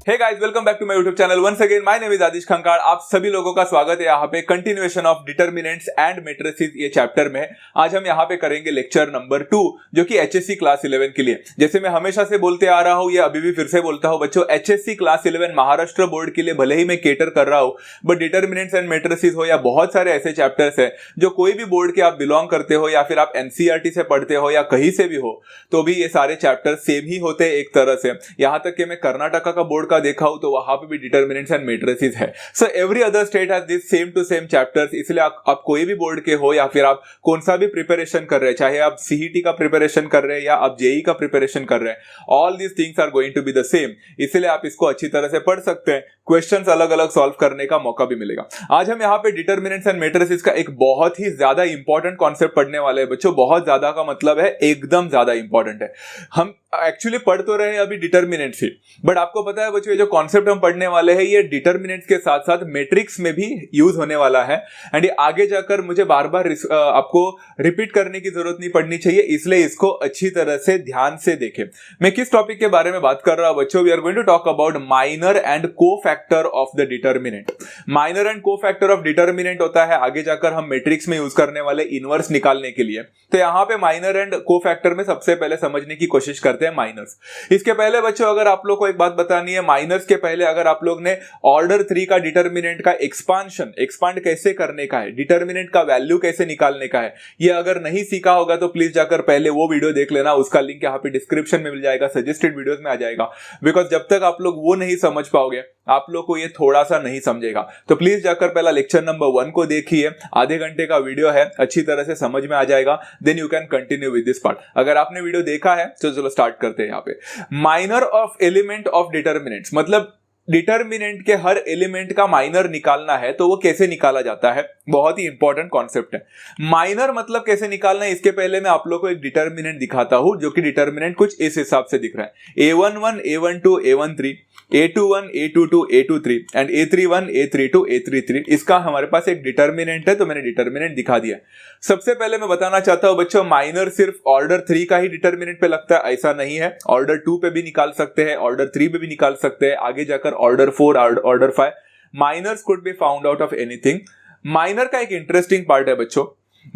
Hey guys, welcome back to my YouTube channel. Once again my name is Adish Khankar. आप सभी लोगों का स्वागत है यहाँ पे continuation of determinants and matrices ये चैप्टर में। आज हम यहाँ पे करेंगे लेक्चर नंबर 2 जो कि एचएससी क्लास 11 के लिए। जैसे मैं हमेशा से बोलते आ रहा हूँ, ये अभी भी फिर से बोलता हूँ बच्चों, एचएससी क्लास 11 महाराष्ट्र बोर्ड के लिए भले ही मैं केटर कर रहा हूँ, बट डिटर्मिनेंट्स एंड मैट्रिसेस हो या बहुत सारे ऐसे चैप्टर्स है जो कोई भी बोर्ड के आप बिलोंग करते हो या फिर आप एनसीईआरटी से पढ़ते हो या कहीं से भी हो, तो भी ये सारे चैप्टर सेम ही होते हैं एक तरह से। यहाँ तक कि मैं कर्नाटका का बोर्ड का देखा हूं तो वहां पे भी डिटर्मिनेंट्स एंड मैट्रिसेस है। So every other state has this same to same chapters. इसलिए आप कोई भी बोर्ड के हो या फिर आप कौन सा भी प्रिपरेशन कर रहे हैं, चाहे आप सीईटी का प्रिपरेशन कर रहे हैं या आप जेई का प्रिपरेशन कर रहे हैं, all these things are going to be the same. इसलिए आप इसको अच्छी तरह से पढ़ सकते हैं, क्वेश्चंस अलग अलग सॉल्व करने का मौका भी मिलेगा। आज हम यहाँ पे डिटर्मिनेंट्स एंड मैट्रिसेस का एक बहुत ही ज्यादा इंपॉर्टेंट कॉन्सेप्ट पढ़ने वाले हैं बच्चों। बहुत ज्यादा का मतलब है एकदम ज्यादा इंपॉर्टेंट है। हम एक्चुअली पढ़ तो रहे हैं अभी डिटर्मिनेंट्स ही, बट आपको पता है बच्चों, ये जो कॉन्सेप्ट हम पढ़ने वाले हैं ये डिटर्मिनेंट्स के साथ साथ मैट्रिक्स में भी यूज होने वाला है। एंड ये आगे जाकर मुझे बार बार आपको रिपीट करने की जरूरत नहीं पड़नी चाहिए, इसलिए इसको अच्छी तरह से ध्यान से देखें। मैं किस टॉपिक के बारे में बात कर रहा हूं बच्चों? We are going to talk about minor and cofactor of the determinant. Minor and cofactor of determinant होता है आगे जाकर हम मैट्रिक्स में यूज करने वाले इनवर्स निकालने के लिए। तो यहां पे माइनर एंड कोफैक्टर में सबसे पहले समझने की कोशिश करते हैं माइनर्स। इसके पहले बच्चों अगर आप लोग को एक बात बतानी है, माइनर्स के पहले अगर आप लोग ने ऑर्डर 3 का डिटर्मिनेंट का एक्सपांड कैसे करने का है, डिटर्मिनेंट का वैल्यू कैसे निकालने का है, ये अगर नहीं सीखा होगा तो प्लीज जाकर पहले वो वीडियो देख लेना। उसका लिंक यहाँ पे डिस्क्रिप्शन में मिल जाएगा, सजेस्टेड वीडियोस में आ जाएगा। बिकॉज जब तक आप लोग वो नहीं समझ पाओगे, आप लोग को ये थोड़ा सा नहीं समझेगा। तो प्लीज जाकर पहला लेक्चर नंबर 1 को देखिए, आधे घंटे का वीडियो है, अच्छी तरह से समझ में आ जाएगा। Then you can continue with this part. अगर आपने वीडियो देखा है तो चलो स्टार्ट करते हैं। यहाँ पे minor of element of determinants मतलब डिटर्मिनेंट के हर एलिमेंट का माइनर निकालना है तो वो कैसे निकाला जाता है, बहुत ही इंपॉर्टेंट कॉन्सेप्ट है। माइनर मतलब कैसे निकालना है, इसके पहले मैं आप लोग को एक डिटर्मिनेंट दिखाता हूं, जो कि डिटर्मिनेंट कुछ इस हिसाब से दिख रहा है। A11, A12, A13, A21, A22, A23 and A31, A32, A33। इसका हमारे पास एक डिटर्मिनेंट है, तो मैंने डिटर्मिनेंट दिखा दिया। सबसे पहले मैं बताना चाहता हूं बच्चों, माइनर सिर्फ ऑर्डर 3 का ही डिटर्मिनेंट पे लगता है, ऐसा नहीं है। ऑर्डर 2 पे भी निकाल सकते हैं, ऑर्डर 3 पे भी निकाल सकते हैं, आगे जाकर order 4, order 5। Minors could be found out of anything. Minor का एक इंटरेस्टिंग पार्ट है बच्चों,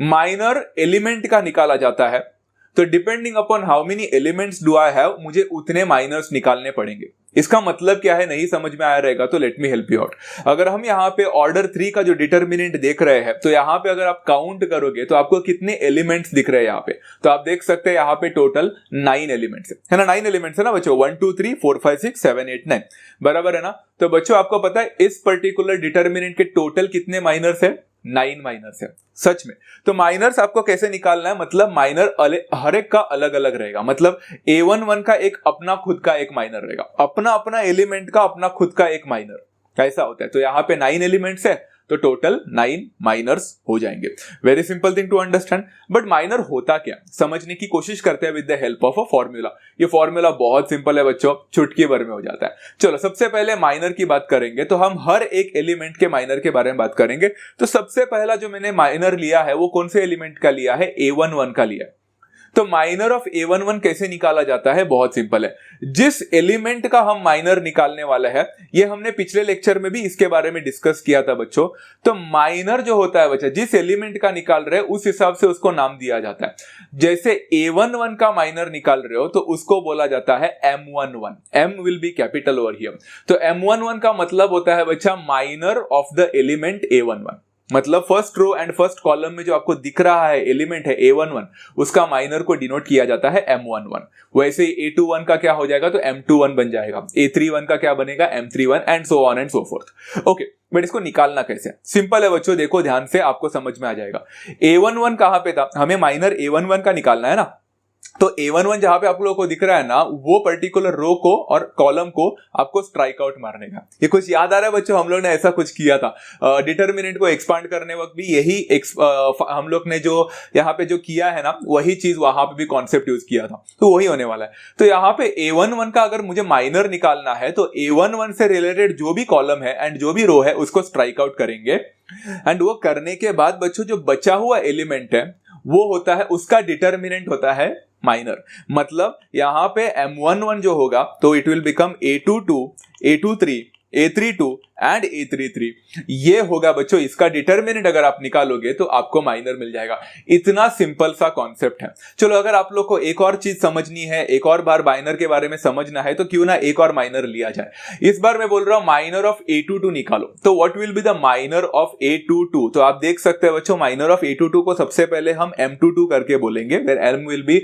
माइनर एलिमेंट का निकाला जाता है, तो depending upon how many elements do I have, मुझे उतने माइनर्स निकालने पड़ेंगे। इसका मतलब क्या है, नहीं समझ में आया रहेगा तो let me help you out. अगर हम यहाँ पे ऑर्डर 3 का जो डिटर्मिनेंट देख रहे हैं, तो यहाँ पे अगर आप काउंट करोगे तो आपको कितने एलिमेंट्स दिख रहे हैं यहाँ पे, तो आप देख सकते हैं यहाँ पे टोटल 9 एलिमेंट्स है ना। 9 एलिमेंट्स है ना बच्चों, 1 2 3 4 5 6 7 8 9, बराबर है ना। तो बच्चों आपको पता है इस पर्टिकुलर डिटर्मिनेंट के टोटल कितने माइनर्स है? 9 माइनर्स है सच में। तो माइनर्स आपको कैसे निकालना है, मतलब माइनर हर एक का अलग अलग रहेगा। मतलब A11 का एक अपना खुद का एक माइनर रहेगा, अपना अपना एलिमेंट का अपना खुद का एक माइनर, कैसा होता है। तो यहाँ पे 9 एलिमेंट्स है तो टोटल 9 माइनर्स हो जाएंगे। Very simple thing to understand. But minor होता क्या, समझने की कोशिश करते हैं with the help of a formula. ये फॉर्मूला बहुत सिंपल है बच्चों, चुटकी भर में हो जाता है। चलो सबसे पहले माइनर की बात करेंगे, तो हम हर एक एलिमेंट के माइनर के बारे में बात करेंगे। तो सबसे पहला जो मैंने माइनर लिया है वो कौन से एलिमेंट का लिया है? A11 का लिया है। तो माइनर ऑफ A11 कैसे निकाला जाता है? बहुत सिंपल है। जिस एलिमेंट का हम माइनर निकालने वाले हैं, ये हमने पिछले लेक्चर में भी इसके बारे में डिस्कस किया था बच्चों। तो माइनर जो होता है बच्चा, जिस एलिमेंट का निकाल रहे हैं उस हिसाब से उसको नाम दिया जाता है। जैसे A11 का माइनर निकाल रहे हो तो उसको बोला जाता है M11। M will B capital over here. तो M11 का मतलब होता है बच्चा minor of the element A11। मतलब first row and first column में जो आपको दिख रहा है एलिमेंट है A11, उसका माइनर को डिनोट किया जाता है M11। वैसे A21 का क्या हो जाएगा तो M21 बन जाएगा, A31 का क्या बनेगा M31 and so on and so fourth. Okay, but इसको निकालना कैसे? सिंपल है बच्चों, देखो ध्यान से, आपको समझ में आ जाएगा। A11 कहां पे था, हमें माइनर A11 का निकालना है ना। तो A11 जहां पे आप लोगों को दिख रहा है ना, वो पर्टिकुलर रो को और कॉलम को आपको स्ट्राइक आउट मारने का। ये कुछ याद आ रहा है बच्चों, हम लोग ने ऐसा कुछ किया था डिटर्मिनेंट को एक्सपांड करने वक्त भी, यही हम लोग ने जो यहाँ पे जो किया है ना, वही चीज वहां पे भी कॉन्सेप्ट यूज किया था, तो वही होने वाला है। तो यहाँ पे A11 का अगर मुझे माइनर निकालना है तो A11 से रिलेटेड जो भी कॉलम है एंड जो भी रो है उसको स्ट्राइक आउट करेंगे। एंड वो करने के बाद बच्चों जो बचा हुआ एलिमेंट है वो होता है, उसका डिटर्मिनेंट होता है माइनर, मतलब यहाँ पे M11 जो होगा तो it will become A22, A23, A32 and A33। ये होगा बच्चों इसका डिटर्मिनेंट। अगर आप निकालोगे तो आपको माइनर मिल जाएगा। इतना सिंपल सा कॉन्सेप्ट है। चलो अगर आप लोग को एक और चीज समझनी है, एक और बार माइनर के बारे में समझना है, तो क्यों ना एक और माइनर लिया जाए। इस बार मैं बोल रहा हूं माइनर ऑफ A22 निकालो। तो what will be the minor of A22? तो आप देख सकते हैं बच्चों माइनर ऑफ A22 को सबसे पहले हम M22 करके बोलेंगे, where M will be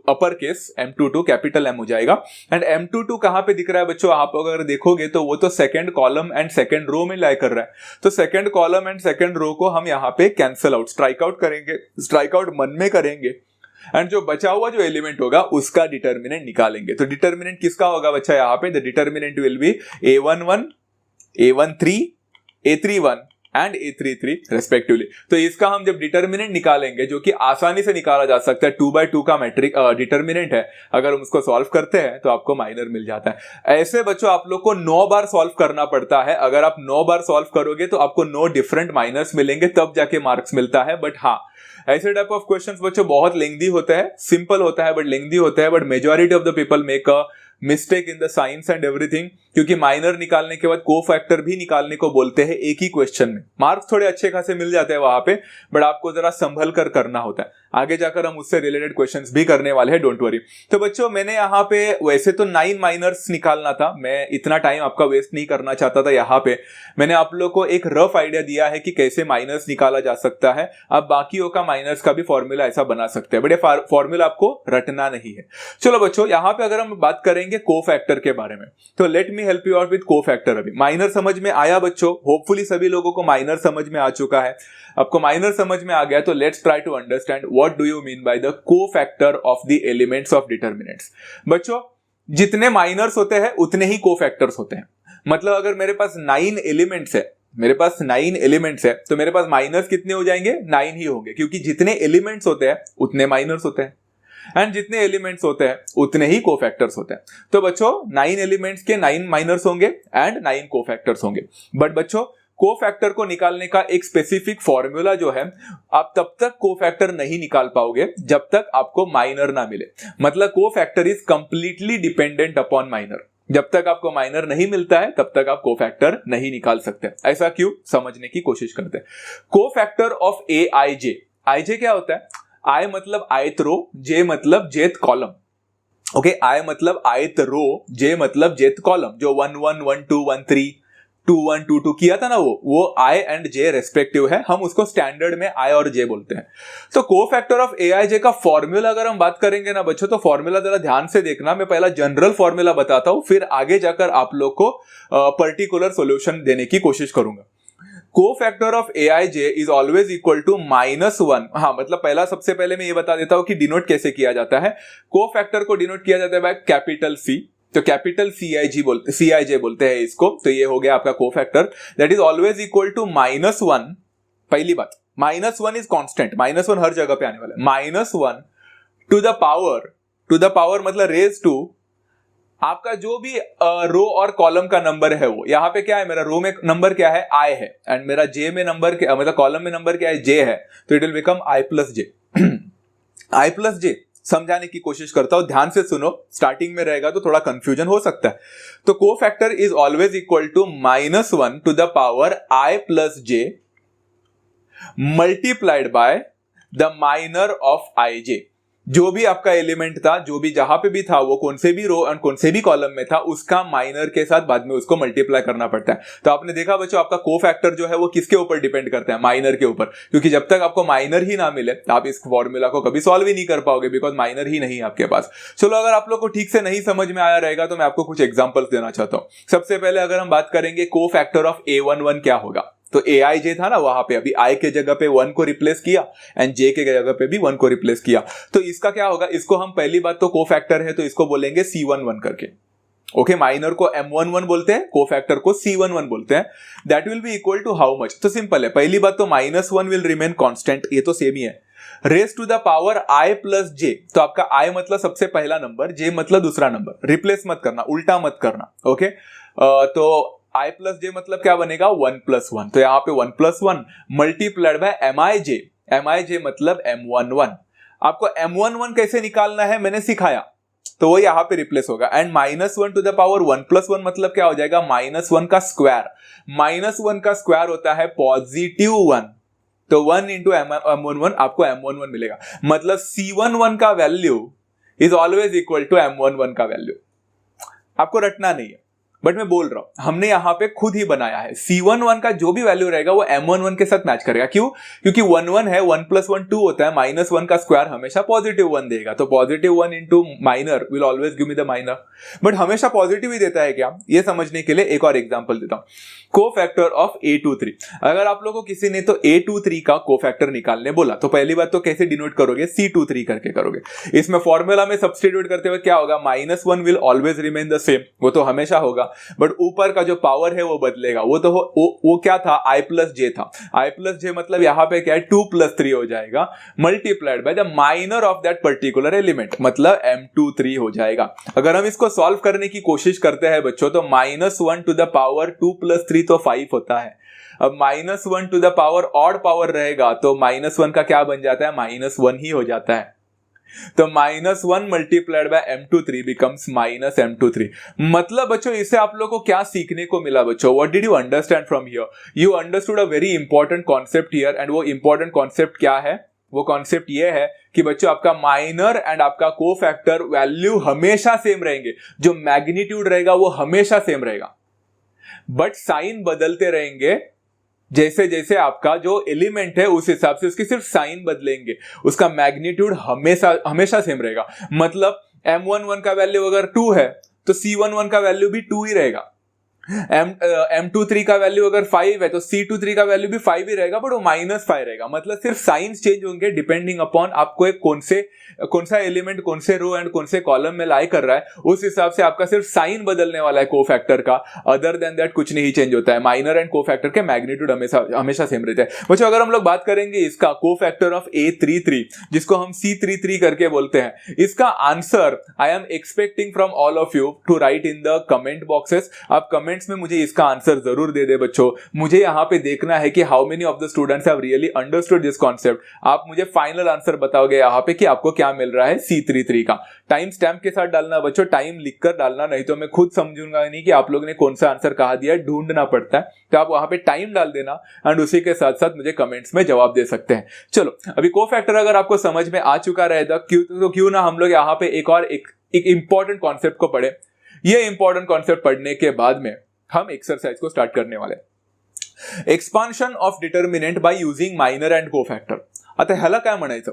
upper case, M22 capital M हो जाएगा। एंड M22 कहां पे दिख रहा है बच्चों? आप अगर देखोगे तो वो तो second column and second row में लाई कर रहा है। तो second column and second row को हम यहां पे कैंसिल आउट, स्ट्राइक आउट करेंगे, स्ट्राइक आउट मन में करेंगे एंड जो बचा हुआ जो एलिमेंट होगा उसका डिटर्मिनेंट निकालेंगे। तो डिटर्मिनेंट किसका होगा बच्चा? यहां पे the determinant will be A11, A13, A31 and A33 respectively. तो इसका हम जब डिटर्मिनेंट निकालेंगे, जो कि आसानी से निकाला जा सकता है, 2/2 का मैट्रिक डिटर्मिनेंट है, अगर हम उसको सॉल्व करते हैं तो आपको माइनर मिल जाता है। ऐसे बच्चों आप लोग को 9 बार सॉल्व करना पड़ता है। अगर आप 9 बार सॉल्व करोगे तो आपको 9 डिफरेंट माइनर्स मिलेंगे, तब जाके मार्क्स मिलता है। बट हाँ, ऐसे टाइप ऑफ क्वेश्चंस बच्चों बहुत लेंथी होते हैं, सिंपल होता है बट लेंथी होता है। But majority of the people make a mistake in the science and everything, क्योंकि माइनर निकालने के बाद को फैक्टर भी निकालने को बोलते हैं एक ही क्वेश्चन में। मार्क्स थोड़े अच्छे खासे मिल जाते हैं वहां पे, बट आपको जरा संभल कर करना होता है। आगे जाकर हम उससे रिलेटेड क्वेश्चंस भी करने वाले हैं, डोंट वरी। तो बच्चों मैंने यहाँ पे वैसे तो 9 माइनर्स निकालना था, मैं इतना टाइम आपका वेस्ट नहीं करना चाहता था। यहाँ पे मैंने आप लोग को एक रफ आइडिया दिया है कि कैसे माइनर्स निकाला जा सकता है। अब बाकियों का माइनर्स का भी फॉर्मूला ऐसा बना सकते हैं, बट ये फॉर्मूला आपको रटना नहीं है। चलो बच्चों यहाँ पे अगर हम बात करेंगे कोफैक्टर के बारे में, तो let me help you out with cofactor. अभी माइनर समझ में आया बच्चों? होपफुली सभी लोगों को माइनर समझ में आ चुका है। आपको माइनर समझ में आ गया तो let's try to understand what do you mean by the cofactor of the elements of determinants. बच्चों जितने माइनर्स होते हैं उतने ही कोफैक्टर्स होते हैं। मतलब अगर मेरे पास 9 एलिमेंट्स है, मेरे पास 9 एलिमेंट्स है, तो मेरे पास माइनर्स कितने हो जाएंगे? 9 ही होंगे, क्योंकि जितने एलिमेंट्स होते हैं उतने माइनर्स होते हैं एंड जितने एलिमेंट्स होते हैं उतने ही कोफैक्टर्स होते हैं। तो बच्चों 9 एलिमेंट्स के 9 माइनर्स होंगे एंड 9 कोफैक्टर्स होंगे। बट बच्चों कोफैक्टर को निकालने का एक स्पेसिफिक फॉर्मूला जो है, आप तब तक कोफैक्टर नहीं निकाल पाओगे जब तक आपको माइनर ना मिले। मतलब cofactor is completely dependent upon minor. जब तक आपको माइनर नहीं मिलता है तब तक आप कोफैक्टर नहीं निकाल सकते। ऐसा क्यों? समझने की कोशिश करते हैं। कोफैक्टर ऑफ AIJ, IJ क्या होता है? I मतलब आयत रो, J मतलब जेथ कॉलम। ओके, I मतलब आयत रो, J मतलब जेथ कॉलम। जो 1 1 1 2 1 3 2 1 2 2 किया था ना, वो I एंड J रेस्पेक्टिव है। हम उसको स्टैंडर्ड में I और J बोलते हैं। तो कोफैक्टर ऑफ AIJ का फॉर्मूला अगर हम बात करेंगे ना बच्चों, तो फॉर्मूला जरा ध्यान से देखना। मैं पहला जनरल फॉर्मूला बताता हूं, फिर आगे जाकर आप लोग को पर्टिकुलर सॉल्यूशन देने की कोशिश करूंगा। Cofactor of AIJ is always equal to -1। हाँ, मतलब पहला सबसे पहले मैं ये बता देता हूं कि डिनोट कैसे किया जाता है। कोफैक्टर को डिनोट किया जाता है बाय कैपिटल C, तो कैपिटल CIJ बोलते हैं इसको। तो ये हो गया आपका cofactor, that is always equal to -1। पहली बात, -1 इज कांस्टेंट, -1 हर जगह पे आने वाला है। -1 टू द पावर मतलब रेज टू आपका जो भी रो और कॉलम का नंबर है। वो यहाँ पे क्या है, मेरा रो में नंबर क्या है? I है, एंड मेरा J में नंबर क्या, मतलब कॉलम में नंबर क्या है? J है। तो it will become I plus J। I plus J समझाने की कोशिश करता हूं, ध्यान से सुनो, स्टार्टिंग में रहेगा तो थोड़ा कंफ्यूजन हो सकता है। तो cofactor is always equal to -1 to the power I plus J multiplied by the minor of IJ। जो भी आपका एलिमेंट था, जो भी जहां पे भी था, वो कौन से भी रो और कौन से भी कॉलम में था, उसका माइनर के साथ बाद में उसको मल्टीप्लाई करना पड़ता है। तो आपने देखा बच्चों, आपका कोफैक्टर जो है वो किसके ऊपर डिपेंड करता है? माइनर के ऊपर, क्योंकि जब तक आपको माइनर ही ना मिले आप इस फॉर्मूला को कभी सॉल्व ही नहीं कर पाओगे, बिकॉज माइनर ही नहीं है आपके पास। चलो अगर आप लोग को ठीक से नहीं समझ में आया रहेगा तो मैं आपको कुछ एग्जांपल्स देना चाहता हूं। सबसे पहले अगर हम बात करेंगे कोफैक्टर ऑफ A11 क्या होगा, तो AIJ था ना, वहां पे अभी I के जगह पे 1 को रिप्लेस किया एंड J के जगह पे भी 1 को रिप्लेस किया। तो इसका क्या होगा? इसको हम पहली बात तो कोफैक्टर है तो इसको बोलेंगे C11 करके। ओके, माइनर को M11 बोलते हैं, कोफैक्टर को C11 बोलते हैं। That will be equal to how much? तो सिंपल है, पहली बात तो -1 विल रिमेन कांस्टेंट, ये तो सेम ही है। Raise to the power I plus J, तो आपका I मतलब सबसे पहला नंबर, J मतलब दूसरा नंबर। रिप्लेस मत करना, उल्टा मत करना। ओके, तो I प्लस J मतलब क्या बनेगा? 1 प्लस 1। तो यहाँ पे 1 plus 1 multiplied bye MIJ, MIJ मतलब M11। आपको M11 कैसे निकालना है मैंने सिखाया, तो वो यहां पे रिप्लेस होगा। एंड -1 टू द पावर 1+1 मतलब क्या हो जाएगा, -1 का स्क्वायर। -1 का स्क्वायर होता है +1, तो 1 इंटू M11 आपको M11 मिलेगा। मतलब C11 का value is always equal to M11 का वैल्यू। आपको रटना नहीं है, बट मैं बोल रहा हूं हमने यहां पे खुद ही बनाया है। C11 का जो भी वैल्यू रहेगा वो M11 के साथ मैच करेगा। क्यों? क्योंकि 1 1 है, 1 + 1 2 होता है, -1 का स्क्वायर हमेशा +1 देगा, तो +1 into minor will always give me the minor. But हमेशा पॉजिटिव ही देता है क्या, ये समझने के लिए एक और एग्जांपल देता हूं। Cofactor of A23। अगर आप लोगों को किसी ने तो A23 का कोफैक्टर निकालने बोला, तो पहली बात तो कैसे डिनोट करोगे, C23 करके करोगे। इसमें फॉर्मूला में सब्स्टिट्यूट करते हुए क्या होगा, -1 will always remain the same, वो तो हमेशा होगा, बट ऊपर का जो पावर है वो बदलेगा। वो क्या था, I+J था। I+J मतलब यहां पे क्या है, 2 + 3 हो जाएगा, multiplied by the minor of that particular element, मतलब M23 हो जाएगा। अगर हम इसको सॉल्व करने की कोशिश करते हैं बच्चों, तो -1 टू द पावर 2 + 3 तो 5 होता है। अब -1 to the power odd power रहेगा, तो -1 का क्या बन जाता है, -1 ही हो जाता है। तो -1 multiplied by M23 becomes -M23। मतलब बच्चों इससे आप लोगों को क्या सीखने को मिला बच्चों, what did you understand from here? You understood a very important concept here, and वो इंपॉर्टेंट कॉन्सेप्ट क्या है? वो कॉन्सेप्ट ये है कि बच्चों आपका माइनर एंड आपका कोफैक्टर वैल्यू हमेशा सेम रहेंगे, जो मैग्नीट्यूड रहेगा वो हमेशा सेम रहेगा, बट साइन बदलते रहेंगे। जैसे जैसे आपका जो एलिमेंट है उस हिसाब से उसकी सिर्फ साइन बदलेंगे, उसका मैग्नीट्यूड हमेशा हमेशा सेम रहेगा। मतलब M11 का वैल्यू अगर 2 है तो C11 का वैल्यू भी 2 ही रहेगा। M23 का वैल्यू अगर 5 है तो C23 का वैल्यू भी 5 ही रहेगा, बट वो -5 रहेगा। मतलब सिर्फ साइंस चेंज होंगे डिपेंडिंग अपॉन आपको एक कौन सा एलिमेंट कौन से रो एंड कौन से कॉलम में लाई कर रहा है, उस हिसाब से आपका सिर्फ साइन बदलने वाला है कोफैक्टर का। अदर देन दैट कुछ नहीं चेंज होता है। माइनर एंड कोफैक्टर के मैग्नीट्यूड हमेशा सेम रहते हैं। बच्चों अगर हम लोग बात करेंगे इसका कोफैक्टर ऑफ A33, जिसको हम C33 करके बोलते हैं, इसका answer I am expecting from all of you to write in the comment boxes. आप कमेंट्स में मुझे इसका आंसर जरूर दे दे बच्चों। मुझे यहाँ पे देखना है कि how many of the students have really understood this concept. आप मुझे फाइनल आंसर बताओगे यहाँ पे कि आपको क्या मिल रहा है C33 का। टाइम स्टैम्प के साथ डालना बच्चों, टाइम लिखकर डालना, नहीं तो मैं खुद समझूंगा नहीं कि आप लोग ने कौन सा आंसर कहा दिया, ढूंढना पड़ता है। तो आप वहां पे टाइम डाल देना एंड उसी के साथ साथ मुझे कमेंट्स में जवाब दे सकते हैं। चलो अभी कोफैक्टर अगर आपको समझ में आ चुका रहेगा, क्यों ना हम लोग यहाँ पे एक इंपॉर्टेंट कॉन्सेप्ट को पढ़े। ये इंपॉर्टेंट कॉन्सेप्ट पढ़ने के बाद में हम एक्सरसाइज को स्टार्ट करने वाले। Expansion of determinant by using minor and cofactor. आता ह्याला काय म्हणायचं,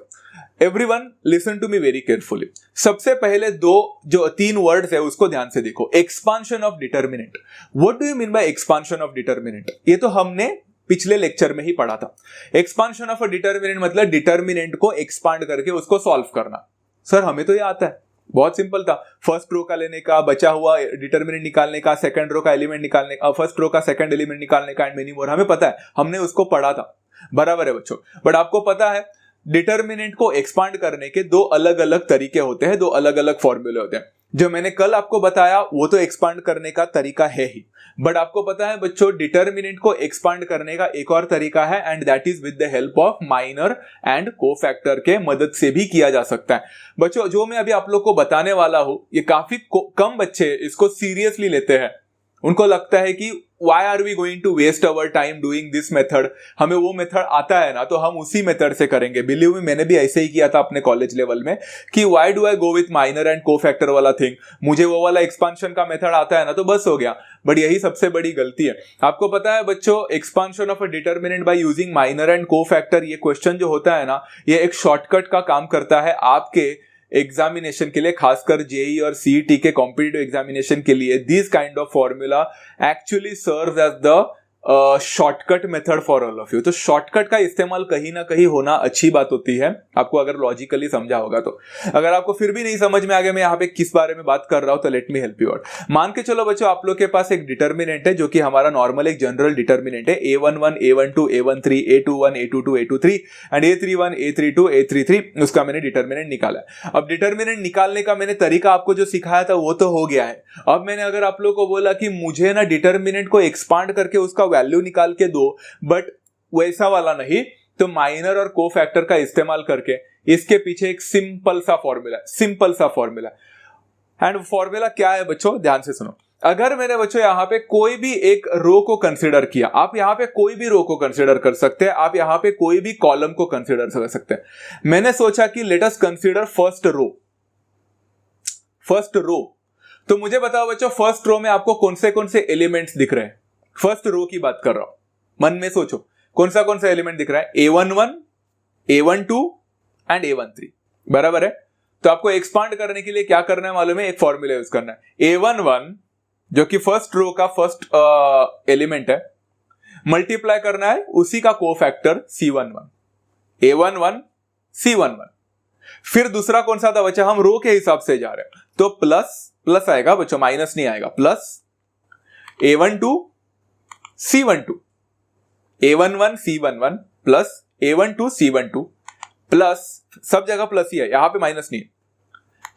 everyone listen to me very carefully. सबसे पहले जो 3 वर्ड्स है उसको ध्यान से देखो। Expansion of determinant, what do you mean bye expansion of determinant? ये तो हमने पिछले लेक्चर में ही पढ़ा था। एक्सपांशन ऑफ अ डिटर्मिनेंट मतलब डिटर्मिनेंट को एक्सपांड करके उसको सॉल्व करना। सर हमें तो ये आता है, बहुत सिंपल था। फर्स्ट रो का लेने का, बचा हुआ डिटर्मिनेंट निकालने का, सेकंड रो का एलिमेंट निकालने का, फर्स्ट रो का सेकंड एलिमेंट निकालने का, एंड मेनी मोर। हमें पता है, हमने उसको पढ़ा था, बराबर है बच्चों। बट आपको पता है डिटर्मिनेंट को एक्सपांड करने के 2 अलग अलग तरीके होते हैं, 2 अलग अलग फॉर्मूले होते हैं। जो मैंने कल आपको बताया वो तो एक्सपांड करने का तरीका है ही, बट आपको पता है बच्चों डिटर्मिनेंट को एक्सपांड करने का एक और तरीका है, and that is with the help of minor and cofactor के मदद से भी किया जा सकता है। बच्चों जो मैं अभी आप लोग को बताने वाला हूं, ये काफी कम बच्चे इसको सीरियसली लेते हैं। उनको लगता है कि why are we going to waste our time doing this method? हमें वो मेथड आता है ना, तो हम उसी मेथड से करेंगे। बिलीव मी, मैंने भी ऐसे ही किया था अपने कॉलेज लेवल में कि why do I go with minor and co-factor वाला थिंग। मुझे वो वाला एक्सपांशन का मेथड आता है ना, तो बस हो गया। बट यही सबसे बड़ी गलती है। आपको पता है बच्चों, expansion of a determinant by using minor and cofactor, ये क्वेश्चन जो होता है ना, ये एक शॉर्टकट का काम करता है आपके एग्जामिनेशन के लिए, खासकर जेई और सीईटी के कॉम्पिटिटिव एग्जामिनेशन के लिए। This kind of formula actually serves as the shortcut method for all of you. तो शॉर्टकट का इस्तेमाल कहीं ना कहीं होना अच्छी बात होती है, आपको अगर लॉजिकली समझा होगा तो। अगर आपको फिर भी नहीं समझ में आ गया मैं यहाँ पे किस बारे में बात कर रहा हूं, तो let me help you out. मान के चलो बच्चों, आप लोग के पास एक डिटर्मिनेंट है जो कि हमारा नॉर्मल एक जनरल डिटर्मिनेंट है, A11, A12, A13, A21, A22, A23 and A31, A32, A33। उसका मैंने डिटर्मिनेंट निकाला है। अब डिटर्मिनेंट निकालने का मैंने तरीका आपको जो सिखाया था वो तो हो गया है। अब मैंने अगर आप लोग को बोला कि मुझे ना डिटर्मिनेंट को एक्सपांड करके उसका वैल्यू निकाल के दो, बट वैसा वाला नहीं, तो माइनर और कोफैक्टर का इस्तेमाल करके इसके पीछे एक सिंपल सा फॉर्मूला है, सिंपल सा फॉर्मूला। एंड फॉर्मूला क्या है बच्चों, ध्यान से सुनो। अगर मैंने बच्चों यहां पे कोई भी एक रो को कंसीडर किया, आप यहां पे कोई भी रो को कंसीडर कर सकते हैं, आप यहां पे कोई भी कॉलम को कंसीडर कर सकते हैं। मैंने सोचा कि let us consider first row, first row. तो मुझे बताओ बच्चों फर्स्ट रो में आपको कौन से एलिमेंट्स दिख रहे हैं? फर्स्ट रो की बात कर रहा हूं, मन में सोचो कौन सा एलिमेंट दिख रहा है? A11, A12 एंड A13, बराबर है। तो आपको एक्सपांड करने के लिए क्या करना है मालूम है? एक फॉर्मूला यूज करना है। A11 जो कि फर्स्ट रो का फर्स्ट एलिमेंट है, मल्टीप्लाई करना है उसी का कोफैक्टर C11, A11 C11। फिर दूसरा कौन सा था बच्चा? हम रो के हिसाब से जा रहे हैं तो प्लस आएगा बच्चों, माइनस नहीं आएगा। Plus A12 C12, A11 C11 plus A12 C12 plus, सब जगह प्लस ही है, यहां पे माइनस नहीं है,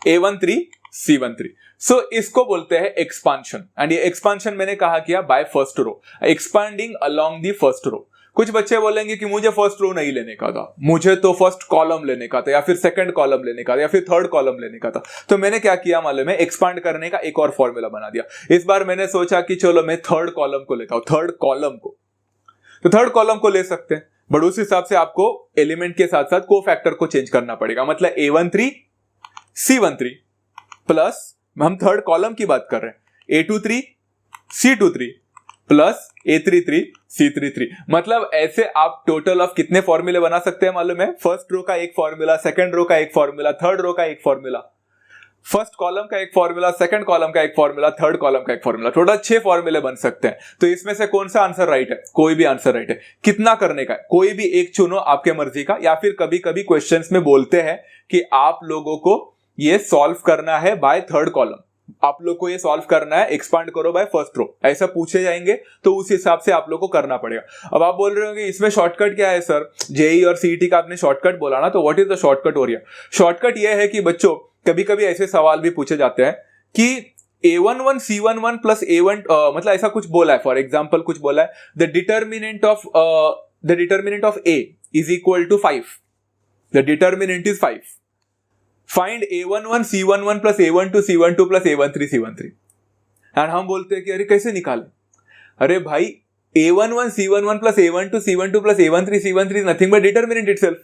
A13 C13। सो इसको बोलते हैं एक्सपांशन। एंड ये एक्सपांशन मैंने कहा किया by first row, expanding along the first row. कुछ बच्चे बोलेंगे कि मुझे फर्स्ट रो नहीं लेने का था, मुझे तो फर्स्ट कॉलम लेने का था, या फिर सेकंड कॉलम लेने का था, या फिर थर्ड कॉलम लेने का था। तो मैंने क्या किया मालूम है? एक्सपांड करने का एक और फॉर्मूला बना दिया। इस बार मैंने सोचा कि चलो मैं थर्ड कॉलम को लेता हूं, थर्ड कॉलम को। तो थर्ड कॉलम को ले सकते हैं, बट उस हिसाब से आपको एलिमेंट के साथ साथ कोफैक्टर को चेंज करना पड़ेगा। मतलब A13 C13 प्लस, हम थर्ड कॉलम की बात कर रहे हैं, A23 C23 plus A33 C33। मतलब ऐसे आप टोटल ऑफ कितने फॉर्मूले बना सकते हैं मालूम है? फर्स्ट रो का एक फॉर्मूला, सेकंड रो का एक फॉर्मूला, थर्ड रो का एक फॉर्मूला, फर्स्ट कॉलम का एक फॉर्मूला, सेकंड कॉलम का एक फॉर्मूला, थर्ड कॉलम का एक फॉर्मूला। टोटल 6 फॉर्मूले बन सकते हैं। तो इसमें से कौन सा आंसर राइट है? कोई भी आंसर राइट है। कितना करने का है? कोई भी एक चुनो आपके मर्जी का। या फिर कभी कभी क्वेश्चंस में बोलते हैं कि आप लोगों को ये सॉल्व करना है बाय थर्ड कॉलम, आप लोग को ये सॉल्व करना है, एक्सपांड करो बाय फर्स्ट रो, ऐसा पूछे जाएंगे तो उस हिसाब से आप लोग को करना पड़ेगा। अब आप बोल रहे हो कि इसमें शॉर्टकट क्या है सर? जेई और सीईटी का आपने शॉर्टकट बोला ना, तो व्हाट इज द शॉर्टकट हो रही है? शॉर्टकट ये है कि बच्चों कभी कभी ऐसे सवाल भी पूछे जाते हैं कि A11 C11 प्लस A1 मतलब ऐसा कुछ बोला है, फॉर एग्जाम्पल कुछ बोला है, the determinant of A is equal to 5, the determinant is 5, find A11 C11 plus A12 C12 plus A13 C13। And हम बोलते हैं कि अरे कैसे निकाले? अरे भाई A11 C11 plus A12 C12 plus A13 C13 is nothing but determinant itself,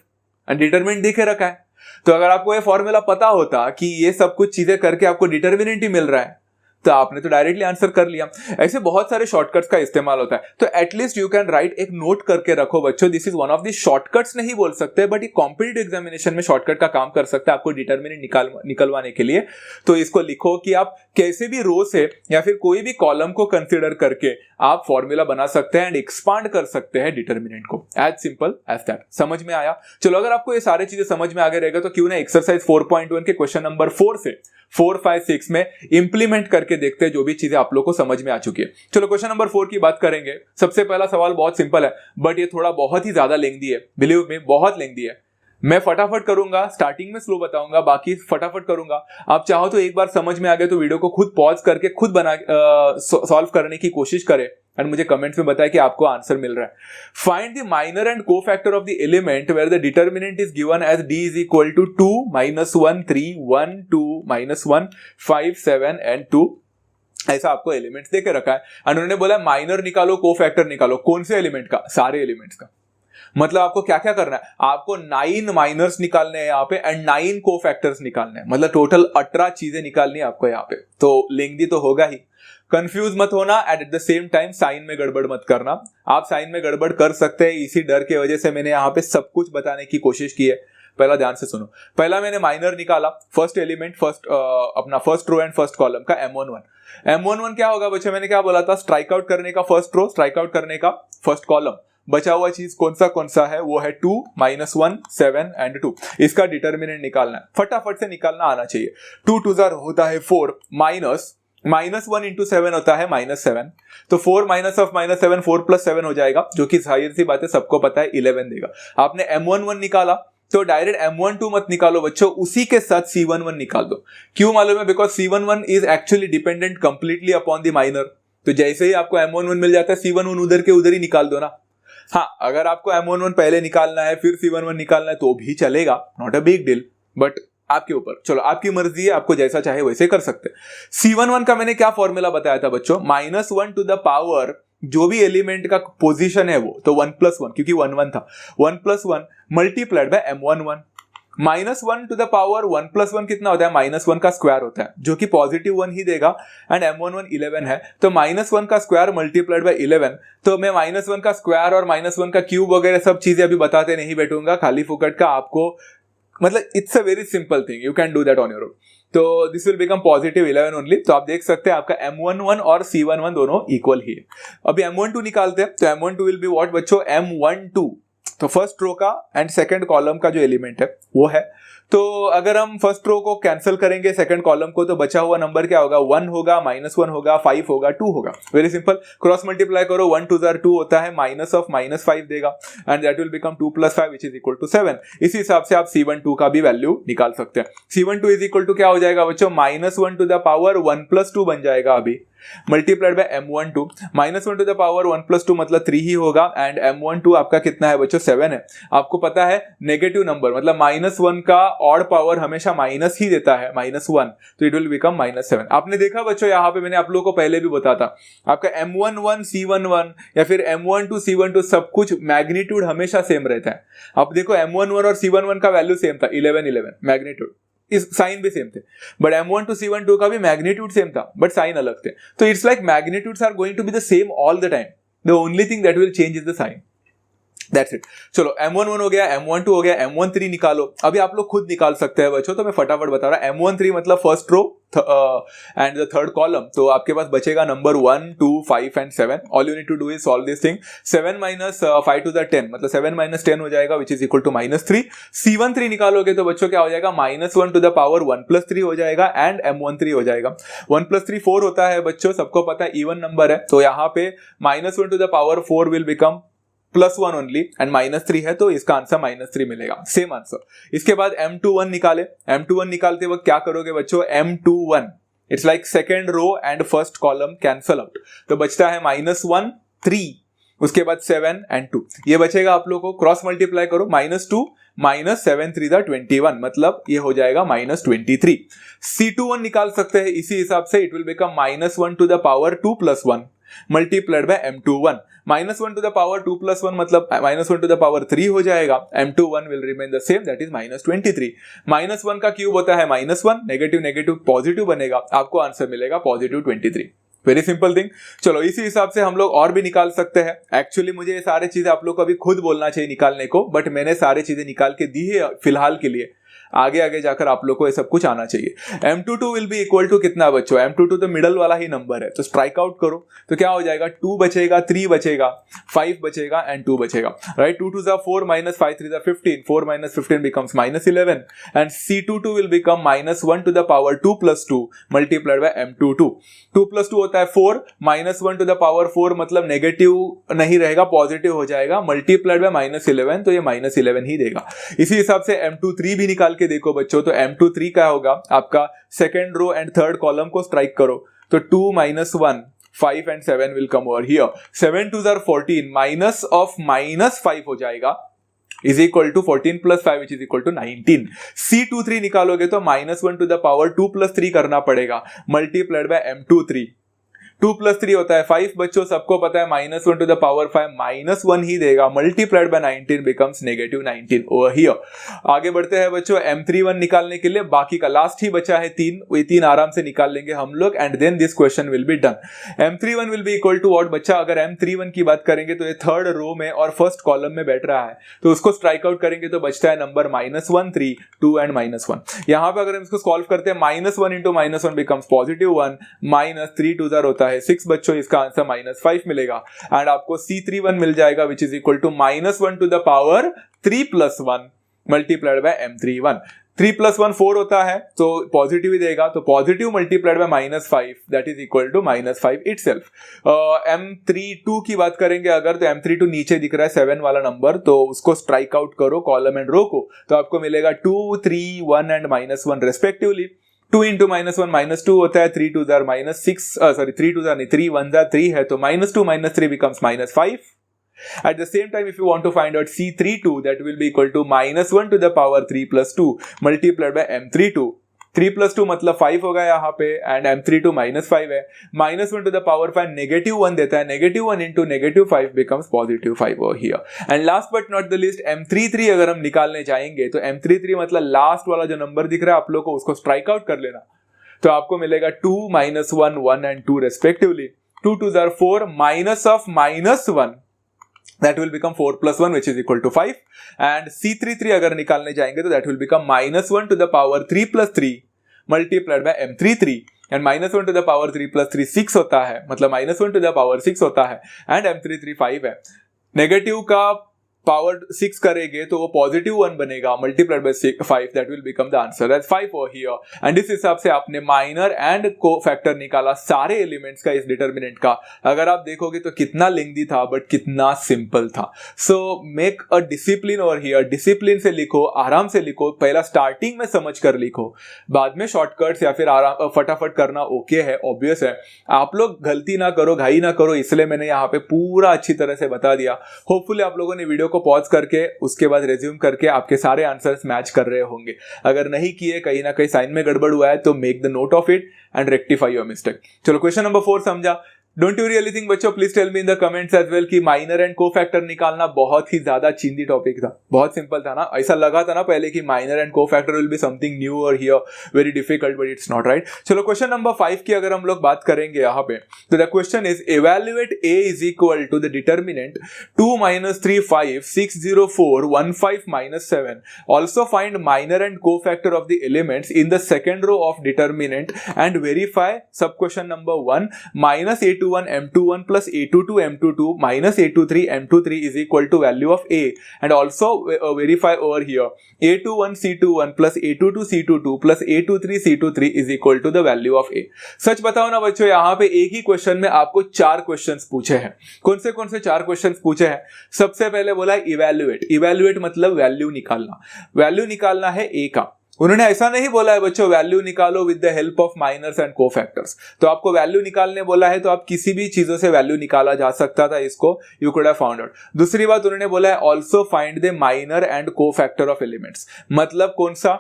and determinant दिखे रखा है। तो अगर आपको ये फॉर्मूला पता होता कि ये सब कुछ चीजें करके आपको डिटर्मिनेंट ही मिल रहा है, तो आपने तो डायरेक्टली आंसर कर लिया। ऐसे बहुत सारे शॉर्टकट्स का इस्तेमाल होता है। तो एटलीस्ट यू कैन राइट, एक नोट करके रखो बच्चों, this is one of the shortcuts नहीं बोल सकते बट ये कॉम्पिटिटिव एग्जामिनेशन में शॉर्टकट का काम कर सकता है आपको डिटर्मिनेंट निकलवाने के लिए। तो इसको लिखो कि आप कैसे भी रो से या फिर कोई भी कॉलम को कंसिडर करके आप फॉर्मूला बना सकते हैं एंड एक्सपांड कर सकते हैं डिटर्मिनेंट को। As simple as that. समझ में आया? चलो अगर आपको ये सारी चीजें समझ में आगे रहेगा तो क्यों ना एक्सरसाइज 4.1 के क्वेश्चन नंबर 4 से 4, 5, 6 में इंप्लीमेंट करके देखते हैं जो भी चीजें आप लोग को समझ में आ चुकी है। चलो क्वेश्चन नंबर 4 की बात करेंगे। सबसे पहला सवाल बहुत सिंपल है बट ये थोड़ा बहुत ही ज्यादा लेंथी है, बिलीव मी बहुत लेंथी है। मैं फटाफट करूंगा, स्टार्टिंग में स्लो बताऊंगा, बाकी फटाफट करूंगा। आप चाहो तो एक बार समझ में आ गया तो वीडियो को खुद पॉज करके खुद बना सॉल्व करने की कोशिश करें एंड मुझे कमेंट्स में बताएं कि आपको आंसर मिल रहा है। Find the minor and cofactor of the element where the determinant is given as d is equal to 2, -1, 3, 1, 2, -1, 5, 7 and 2। ऐसा आपको एलिमेंट्स देके रखा है एंड उन्होंने बोला माइनर निकालो, कोफैक्टर निकालो। कौन से एलिमेंट का? सारे एलिमेंट्स का। मतलब आपको क्या क्या करना है? आपको 9 माइनर्स निकालने हैं यहाँ पे एंड 9 कोफैक्टर्स निकालने हैं। मतलब टोटल 18 चीजें निकालनी है आपको यहाँ पे। तो लेंथी तो होगा ही, कंफ्यूज मत होना and at the same time sign में गड़बड़ मत करना। आप साइन में गड़बड़ कर सकते हैं, इसी डर की वजह से मैंने यहाँ पे सब कुछ बताने की कोशिश की है। पहला ध्यान से सुनो। पहला मैंने माइनर निकाला, फर्स्ट एलिमेंट, अपना first row and first column का M11। M11 क्या होगा बच्चे? मैंने क्या बोला था? स्ट्राइक आउट करने का फर्स्ट रो, स्ट्राइक आउट करने का फर्स्ट कॉलम। बचा हुआ चीज कौन सा है? वो है 2, -1, 7 एंड 2। इसका डिटर्मिनेंट निकालना है, फटाफट से निकालना आना चाहिए। 2 2 होता है 4, -1 इंटू 7 होता है -7। तो 4 माइनस ऑफ -7, 4 + 7 हो जाएगा, जो कि जाहिर सी बात है सबको पता है 11 देगा। आपने M11 निकाला तो डायरेक्ट M12 मत निकालो बच्चों, उसी के साथ C11 निकाल दो। क्यों मालूम है? Because C11 is actually dependent completely upon the minor. तो जैसे ही आपको M11 मिल जाता है, C11 उधर के उधर ही निकाल दो ना। हाँ, अगर आपको M11 पहले निकालना है फिर C11 निकालना है तो भी चलेगा, not a big deal, but आपके ऊपर, चलो आपकी मर्जी है, आपको जैसा चाहे वैसे कर सकते। C11 का मैंने क्या फॉर्मूला बताया था बच्चों, -1 टू द पावर जो भी एलिमेंट का पोजीशन है वो, तो 1+1, क्योंकि 1 1 था, 1+1 multiplied by M11। -1 to the power 1+1 कितना होता है, -1 का स्क्वायर होता है, जो कि पॉजिटिव 1 ही देगा, एंड M11 11 है, तो -1 का स्क्वायर मल्टीप्लाइड बाय 11। तो मैं -1 का स्क्वायर और -1 का क्यूब वगैरह सब चीजें अभी बताते नहीं बैठूंगा, खाली फुकट का आपको, मतलब it's a very simple thing, you can do that on your own. तो this will become positive 11 only. तो आप देख सकते हैं आपका M11 और C11 दोनों इक्वल ही है। अभी M12 निकालते हैं, तो M12 विल बी व्हाट बच्चों, M12, तो फर्स्ट रो का एंड सेकंड कॉलम का जो एलिमेंट है वो है। तो अगर हम फर्स्ट रो को कैंसिल करेंगे सेकंड कॉलम को, तो बचा हुआ नंबर क्या होगा, 1 होगा, -1 होगा, 5 होगा, 2 होगा। वेरी सिंपल, क्रॉस मल्टीप्लाई करो, 1 2 2 होता है, माइनस ऑफ -5 देगा, and that will become 2 + 5 which is equal to 7। इसी हिसाब से आप C12 का भी वैल्यू निकाल सकते हैं। C12 इज इक्वल टू क्या हो जाएगा बच्चों, -1 टू द पावर 1+2 बन जाएगा अभी, multiplied by M12। -1 to the power 1+2 मतलब 3 ही होगा, एंड M12 आपका कितना है बच्चों, 7 है। आपको पता है नेगेटिव नंबर मतलब -1 का ऑड पावर हमेशा माइनस ही देता है, -1, तो इट विल बिकम -7। आपने देखा बच्चों, यहाँ पे मैंने आप लोगों को पहले भी बताया था, आपका M11 C11 या फिर M12 C12 सब कुछ मैग्नीट्यूड हमेशा सेम रहता है। आप देखो M11 और C11 का वैल्यू सेम था, 11 11 मैग्नीट्यूड, इस साइन भी सेम थे, बट M1 to C12 का भी मैग्नीट्यूड सेम था, बट साइन अलग थे। तो it's like magnitudes are going to be the same all the time, the only thing that will change is the sign, that's it. चलो M11 हो गया, M12 हो गया, M13 निकालो। अभी आप लोग खुद निकाल सकते हैं बच्चों, तो मैं फटाफट बता रहा हूं। M13 मतलब first row and the third column, तो आपके पास बचेगा number 1 2 5 and 7। All you need to do is solve this thing. 7 - 5 to the 10 मतलब 7 - 10 हो जाएगा, which is equal to -3। C13 निकालोगे तो बच्चों क्या हो जाएगा, -1 टू द पावर 1+3 हो जाएगा, एंड M13 हो जाएगा। 1+3 4 होता है बच्चों, सबको पता है इवन नंबर है, तो यहाँ पे -1 to the power 4 will become +1 only, and -3 है, तो इसका आंसर -3 मिलेगा, सेम आंसर। इसके बाद M21 निकाले। M21 निकालते वक्त क्या करोगे बच्चों, M21 it's like second row and first column cancel out, तो बचता है -1 3, उसके बाद 7 एंड 2, ये बचेगा आप लोगों को। क्रॉस मल्टीप्लाई करो, -2 -7 3 21, मतलब ये हो जाएगा -23। C21 निकाल सकते हैं इसी हिसाब से, it will become -1 to the power 2 + 1 multiplied by M21। -1 to the power 2 + 1 मतलब -1 टू द पावर 3 हो जाएगा। M21 will remain the same, that is -23। -1 का क्यूब होता है -1, नेगेटिव नेगेटिव पॉजिटिव बनेगा, आपको आंसर मिलेगा +23। Very simple thing. चलो इसी हिसाब से हम लोग और भी निकाल सकते हैं। एक्चुअली मुझे ये सारी चीजें आप लोग को अभी खुद बोलना चाहिए निकालने को, बट मैंने सारी चीजें निकाल के दी है फिलहाल के लिए, आगे आगे जाकर आप लोग को ये सब कुछ आना चाहिए। M22 will be equal to कितना बच्चों, M22 तो मिडल वाला ही नंबर है, तो स्ट्राइक आउट करो, तो क्या हो जाएगा, 2 बचेगा, 3 बचेगा, 5 बचेगा एंड 2 बचेगा, right. 2 2 4 -5 3 15, 4 - 15 becomes -11, and C22 will become -1 to the power 2 + 2 multiplied by M22। 2 + 2 होता है 4, -1 टू द पावर 4 मतलब नेगेटिव नहीं रहेगा, पॉजिटिव हो जाएगा, मल्टीप्लाइड बाय -11, तो ये -11 ही देगा। इसी हिसाब से M23 भी निकाल के देखो बच्चों, तो M23 क्या होगा आपका, second row and third column को स्ट्राइक करो, तो 2 - 1 5 and 7 will come over here. 7 2 14, minus of -5 हो जाएगा, is equal to 14 + 5 which is equal to 19। C23 निकालोगे तो -1 टू द पावर 2 + 3 करना पड़ेगा, मल्टीप्लाइड बाय M23। 2 + 3 होता है 5 बच्चों, सबको पता है -1 टू द पावर 5 -1 ही देगा, multiplied by 19 becomes -19 over here. आगे बढ़ते हैं बच्चों M31 निकालने के लिए, बाकी का लास्ट ही बचा है 3, वही 3 आराम से निकाल लेंगे हम लोग, and then this question will be done. M31 will be equal to what बच्चा, अगर M31 की बात करेंगे तो ये थर्ड रो में और फर्स्ट कॉलम में बैठ रहा है, तो उसको स्ट्राइक आउट करेंगे तो बचता है नंबर -1 3 2 एंड -1। यहाँ पे अगर हम इसको सॉल्व करते हैं, -1 इंटू -1 बिकम्स +1, -3 2 होता है 6 बच्चों, इसका आंसर -5 मिलेगा, एंड आपको C31 मिल जाएगा which is equal to -1 to the power 3 + 1 multiplied by M31। 3 + 1 4 होता है, तो पॉजिटिव ही देगा, तो positive multiplied by -5 that is equal to -5 itself. M32 की बात करेंगे अगर, तो M32 नीचे दिख रहा है 7 वाला नंबर, तो उसको स्ट्राइक आउट करो कॉलम एंड रो को, तो आपको मिलेगा 2 3 1 एंड -1 रेस्पेक्टिवली। 2 इंटू -1 -2 होता है, 3 2 -6 3 2 नहीं 3 1 3 है, तो -2 -3 becomes -5, At the same time, if you want to find out C32, that will be equal to -1 to the power 3 plus 2 multiplied by M32. 3 plus 2 मतलब 5 होगा यहाँ पे, एंड M32 -5 है, -1 टू द पावर 5 -1 देता है, -1 into -5 becomes +5 over here. And last but not the list M33 अगर हम निकालने जाएंगे तो M33 मतलब लास्ट वाला जो नंबर दिख रहा है आप लोग को, उसको स्ट्राइक आउट कर लेना, तो आपको मिलेगा 2 -1 1 and 2 respectively. 2 2s are 4, minus of -1 that will become 4 plus 1 which is equal to 5. and C33 अगर निकालने जाएंगे तो that will become -1 to the power 3 plus 3 multiplied by M33. and -1 to the power 3 plus 3 6 होता है, मतलब -1 to the power 6 होता है, and M33 5 है. नेगेटिव का पावर 6 करेंगे तो वो +1 बनेगा, multiplied by 5, that will become the answer, that's 5 over here. And इस हिसाब से आपने माइनर एंड कोफैक्टर निकाला सारे एलिमेंट्स का इस डिटरमिनेंट का. अगर आप देखोगे तो कितना लेंथी था बट कितना सिंपल था. So make a discipline over here, discipline से लिखो, आराम से लिखो, पहला स्टार्टिंग में समझ कर लिखो, बाद में शॉर्टकट्स या फिर आराम फटाफट करना ओके है, ऑब्वियस है. आप लोग गलती ना करो, घाई ना करो, इसलिए मैंने यहाँ पे पूरा अच्छी तरह से बता दिया. होपफुली आप लोगों ने वीडियो को पॉज करके उसके बाद रिज्यूम करके आपके सारे आंसर्स मैच कर रहे होंगे. अगर नहीं किए, कहीं ना कहीं साइन में गड़बड़ हुआ है, तो make the note of it and rectify your mistake. चलो क्वेश्चन नंबर 4 समझा. डोंट यू रियली थिंक बच्चों, please tell me in the comments as well कि माइनर एंड कोफैक्टर निकालना बहुत ही ज्यादा चिंदी टॉपिक था, बहुत सिंपल था ना. ऐसा लगा था ना पहले कि minor and cofactor will be something new और here very difficult, but it's not right. चलो क्वेश्चन नंबर 5 की अगर हम लोग बात करेंगे यहाँ पे, तो the question is evaluate a is equal to the determinant 2 -3 5 6 0 4 1 5 -7. Also find minor and cofactor of the elements in the second row of determinant and verify सब question number 1 -a21 m21 plus a22 m22 minus a23 m23 is equal to value of a, and also verify over here a21 c21 plus a22 c22 plus a23 c23 is equal to the value of a. सच बताओ ना बच्चों, यहाँ पे एक ही question में आपको 4 questions पूछे हैं. कौन से 4 क्वेश्चंस पूछे हैं? सबसे पहले बोला इवैल्यूएट. इवैल्यूएट मतलब वैल्यू निकालना. वैल्यू निकालना है a का. उन्होंने ऐसा नहीं बोला है बच्चों वैल्यू निकालो with the help of minors and cofactors. तो आपको वैल्यू निकालने बोला है तो आप किसी भी चीजों से वैल्यू निकाला जा सकता था, इसको you could have found out. दूसरी बात उन्होंने बोला है also find the minor and cofactor of elements. मतलब कौन सा?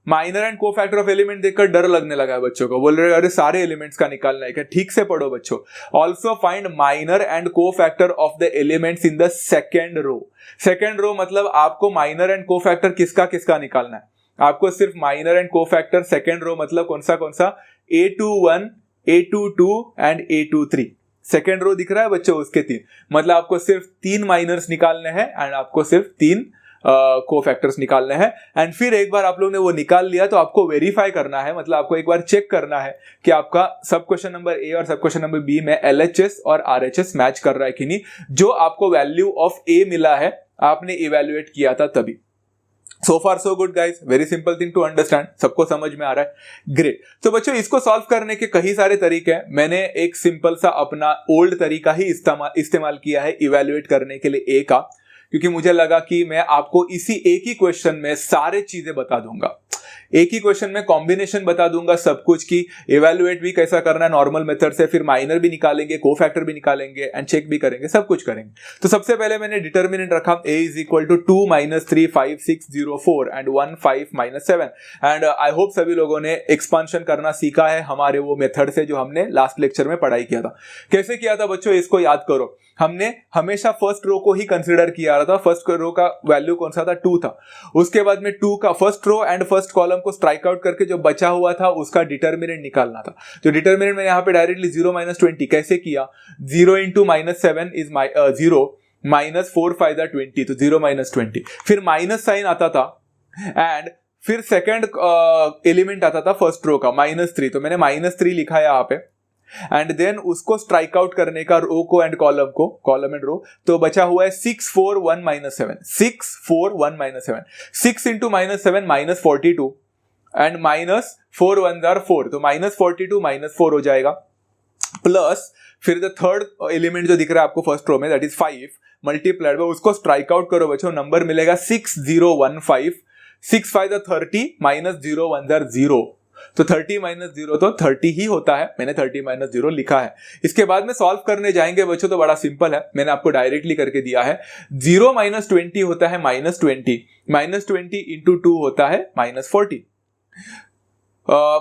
Minor and cofactor of element देखकर डर लगने लगा है बच्चों को, बोल रहे अरे सारे एलिमेंट्स का निकालना है क्या? ठीक से पढ़ो बच्चों. Also find minor and cofactor of the elements in the second row. Second row मतलब आपको माइनर एंड कोफैक्टर किसका किसका निकालना है. आपको सिर्फ minor and cofactor. Second row मतलब कौन सा a21 a22 and a23. Second row दिख रहा है बच्चों, उसके 3 मतलब आपको सिर्फ 3 माइनर्स निकालने हैं एंड आपको सिर्फ 3 कोफैक्टर्स निकालने हैं. एंड फिर एक बार आप लोग ने वो निकाल लिया तो आपको वेरीफाई करना है, मतलब आपको एक बार चेक करना है कि आपका सब क्वेश्चन नंबर ए और सब क्वेश्चन नंबर बी में LHS और RHS मैच कर रहा है कि नहीं. जो आपको वैल्यू ऑफ ए मिला है आपने इवेल्युएट किया था तभी. So far so good guys, very simple thing to understand. सबको समझ में आ रहा है, ग्रेट. तो बच्चों इसको सॉल्व करने के कई सारे तरीके हैं. मैंने एक सिंपल सा अपना ओल्ड तरीका ही इस्तेमाल किया है इवेल्युएट करने के लिए ए का, क्योंकि मुझे लगा कि मैं आपको इसी एक ही क्वेश्चन में सारे चीजें बता दूंगा. एक ही क्वेश्चन में कॉम्बिनेशन बता दूंगा सब कुछ की इवेल्युएट भी कैसा करना है नॉर्मल मेथड से, फिर माइनर भी निकालेंगे, कोफैक्टर भी निकालेंगे एंड चेक भी करेंगे, सब कुछ करेंगे. तो सबसे पहले मैंने डिटरमिनेंट रखा a is equal to 2 -3 5 6 0 4 and 1 5 -7. And I hope सभी लोगों ने एक्सपांशन करना सीखा है हमारे वो मेथड से जो हमने लास्ट लेक्चर में पढ़ाई किया था. कैसे किया था बच्चों इसको याद करो. हमने हमेशा फर्स्ट रो को ही कंसिडर किया रहा था. फर्स्ट रो का वैल्यू कौन सा था? 2 था. उसके बाद में 2 का first row and first column को स्ट्राइक आउट करके जो बचा हुआ था उसका डिटरमिनेंट निकालना था. जो डिटरमिनेंट मैंने यहाँ पे डायरेक्टली 0 -20 कैसे किया? 0 इंटू -7 इज 0 -4 5 20, तो 0 -20. फिर माइनस साइन आता था एंड फिर सेकेंड एलिमेंट आता था फर्स्ट रो का -3, तो मैंने -3 लिखा है यहाँ पे. एंड देन उसको स्ट्राइक आउट करने का रो को एंड कॉलम एंड रो, तो बचा हुआ है 6 4 1 -7. 6 4 1 -7. 6 इंटू -7 -42 एंड -4 1 are 4, तो -42 -4 हो जाएगा. प्लस फिर द थर्ड एलिमेंट जो दिख रहा है आपको फर्स्ट रो में दैट इज 5 मल्टीप्लाइड बाय, उसको स्ट्राइक आउट करो बच्चों, नंबर मिलेगा 6 0 1 5. 6 5 30 -0 1 are 0. तो 30 माइनस 0 तो 30 ही होता है, मैंने 30 माइनस 0 लिखा है। इसके बाद में सॉल्व करने जाएंगे बच्चों तो बड़ा सिंपल है, मैंने आपको डायरेक्टली करके दिया है। 0 माइनस 20 होता है माइनस 20, माइनस 20 इंटू 2 होता है माइनस 40।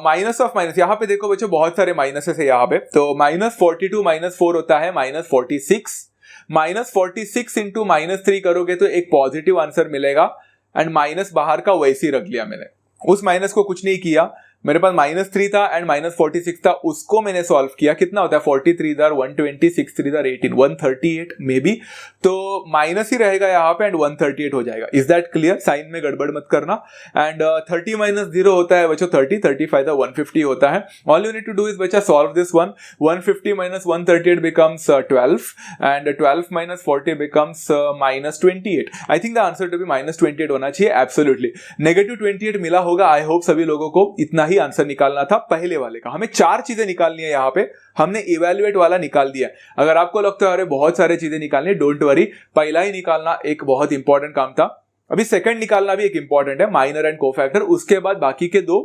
माइनस ऑफ माइनस, यहाँ पे देखो बच्चों बहुत सारे माइनसेस है यहाँ पे, तो माइनस 42 माइनस 4 होता है माइनस 46, माइनस 46 इंटू माइनस 3 करोगे तो एक पॉजिटिव आंसर मिलेगा, एंड माइनस बाहर का वैसे ही रख लिया मैंने, उस माइनस को कुछ नहीं किया। मेरे पास माइनस 3 था एंड माइनस 46 था, उसको मैंने सॉल्व किया। कितना होता है 43 इधर 120, 6 3 इधर 18, 138 मे बी, तो माइनस ही रहेगा यहाँ पे एंड 138 हो जाएगा। Is that clear? साइन में गड़बड़ मत करना। एंड 30 माइनस 0 होता है बच्चों 30, 35 150 होता है। All you need to do is बच्चा solve this one. 150 minus 138 becomes 12 and 12 minus 40 becomes minus 28. I think the answer to be minus 28 होना चाहिए एब्सोल्युटली। नेगेटिव 28 मिला होगा, आई होप सभी लोगों को इतना ही आंसर निकालना था पहले वाले का। हमें 4 चीजें निकालनी है यहाँ पे, हमने इवैल्यूएट वाला निकाल दिया। अगर आपको लगता है अरे बहुत सारे चीजें निकालनी, डोंट वरी, पहला ही निकालना एक बहुत इंपॉर्टेंट काम था। अभी सेकंड निकालना भी एक इंपॉर्टेंट है, माइनर एंड कोफैक्टर, उसके बाद बाकी के 2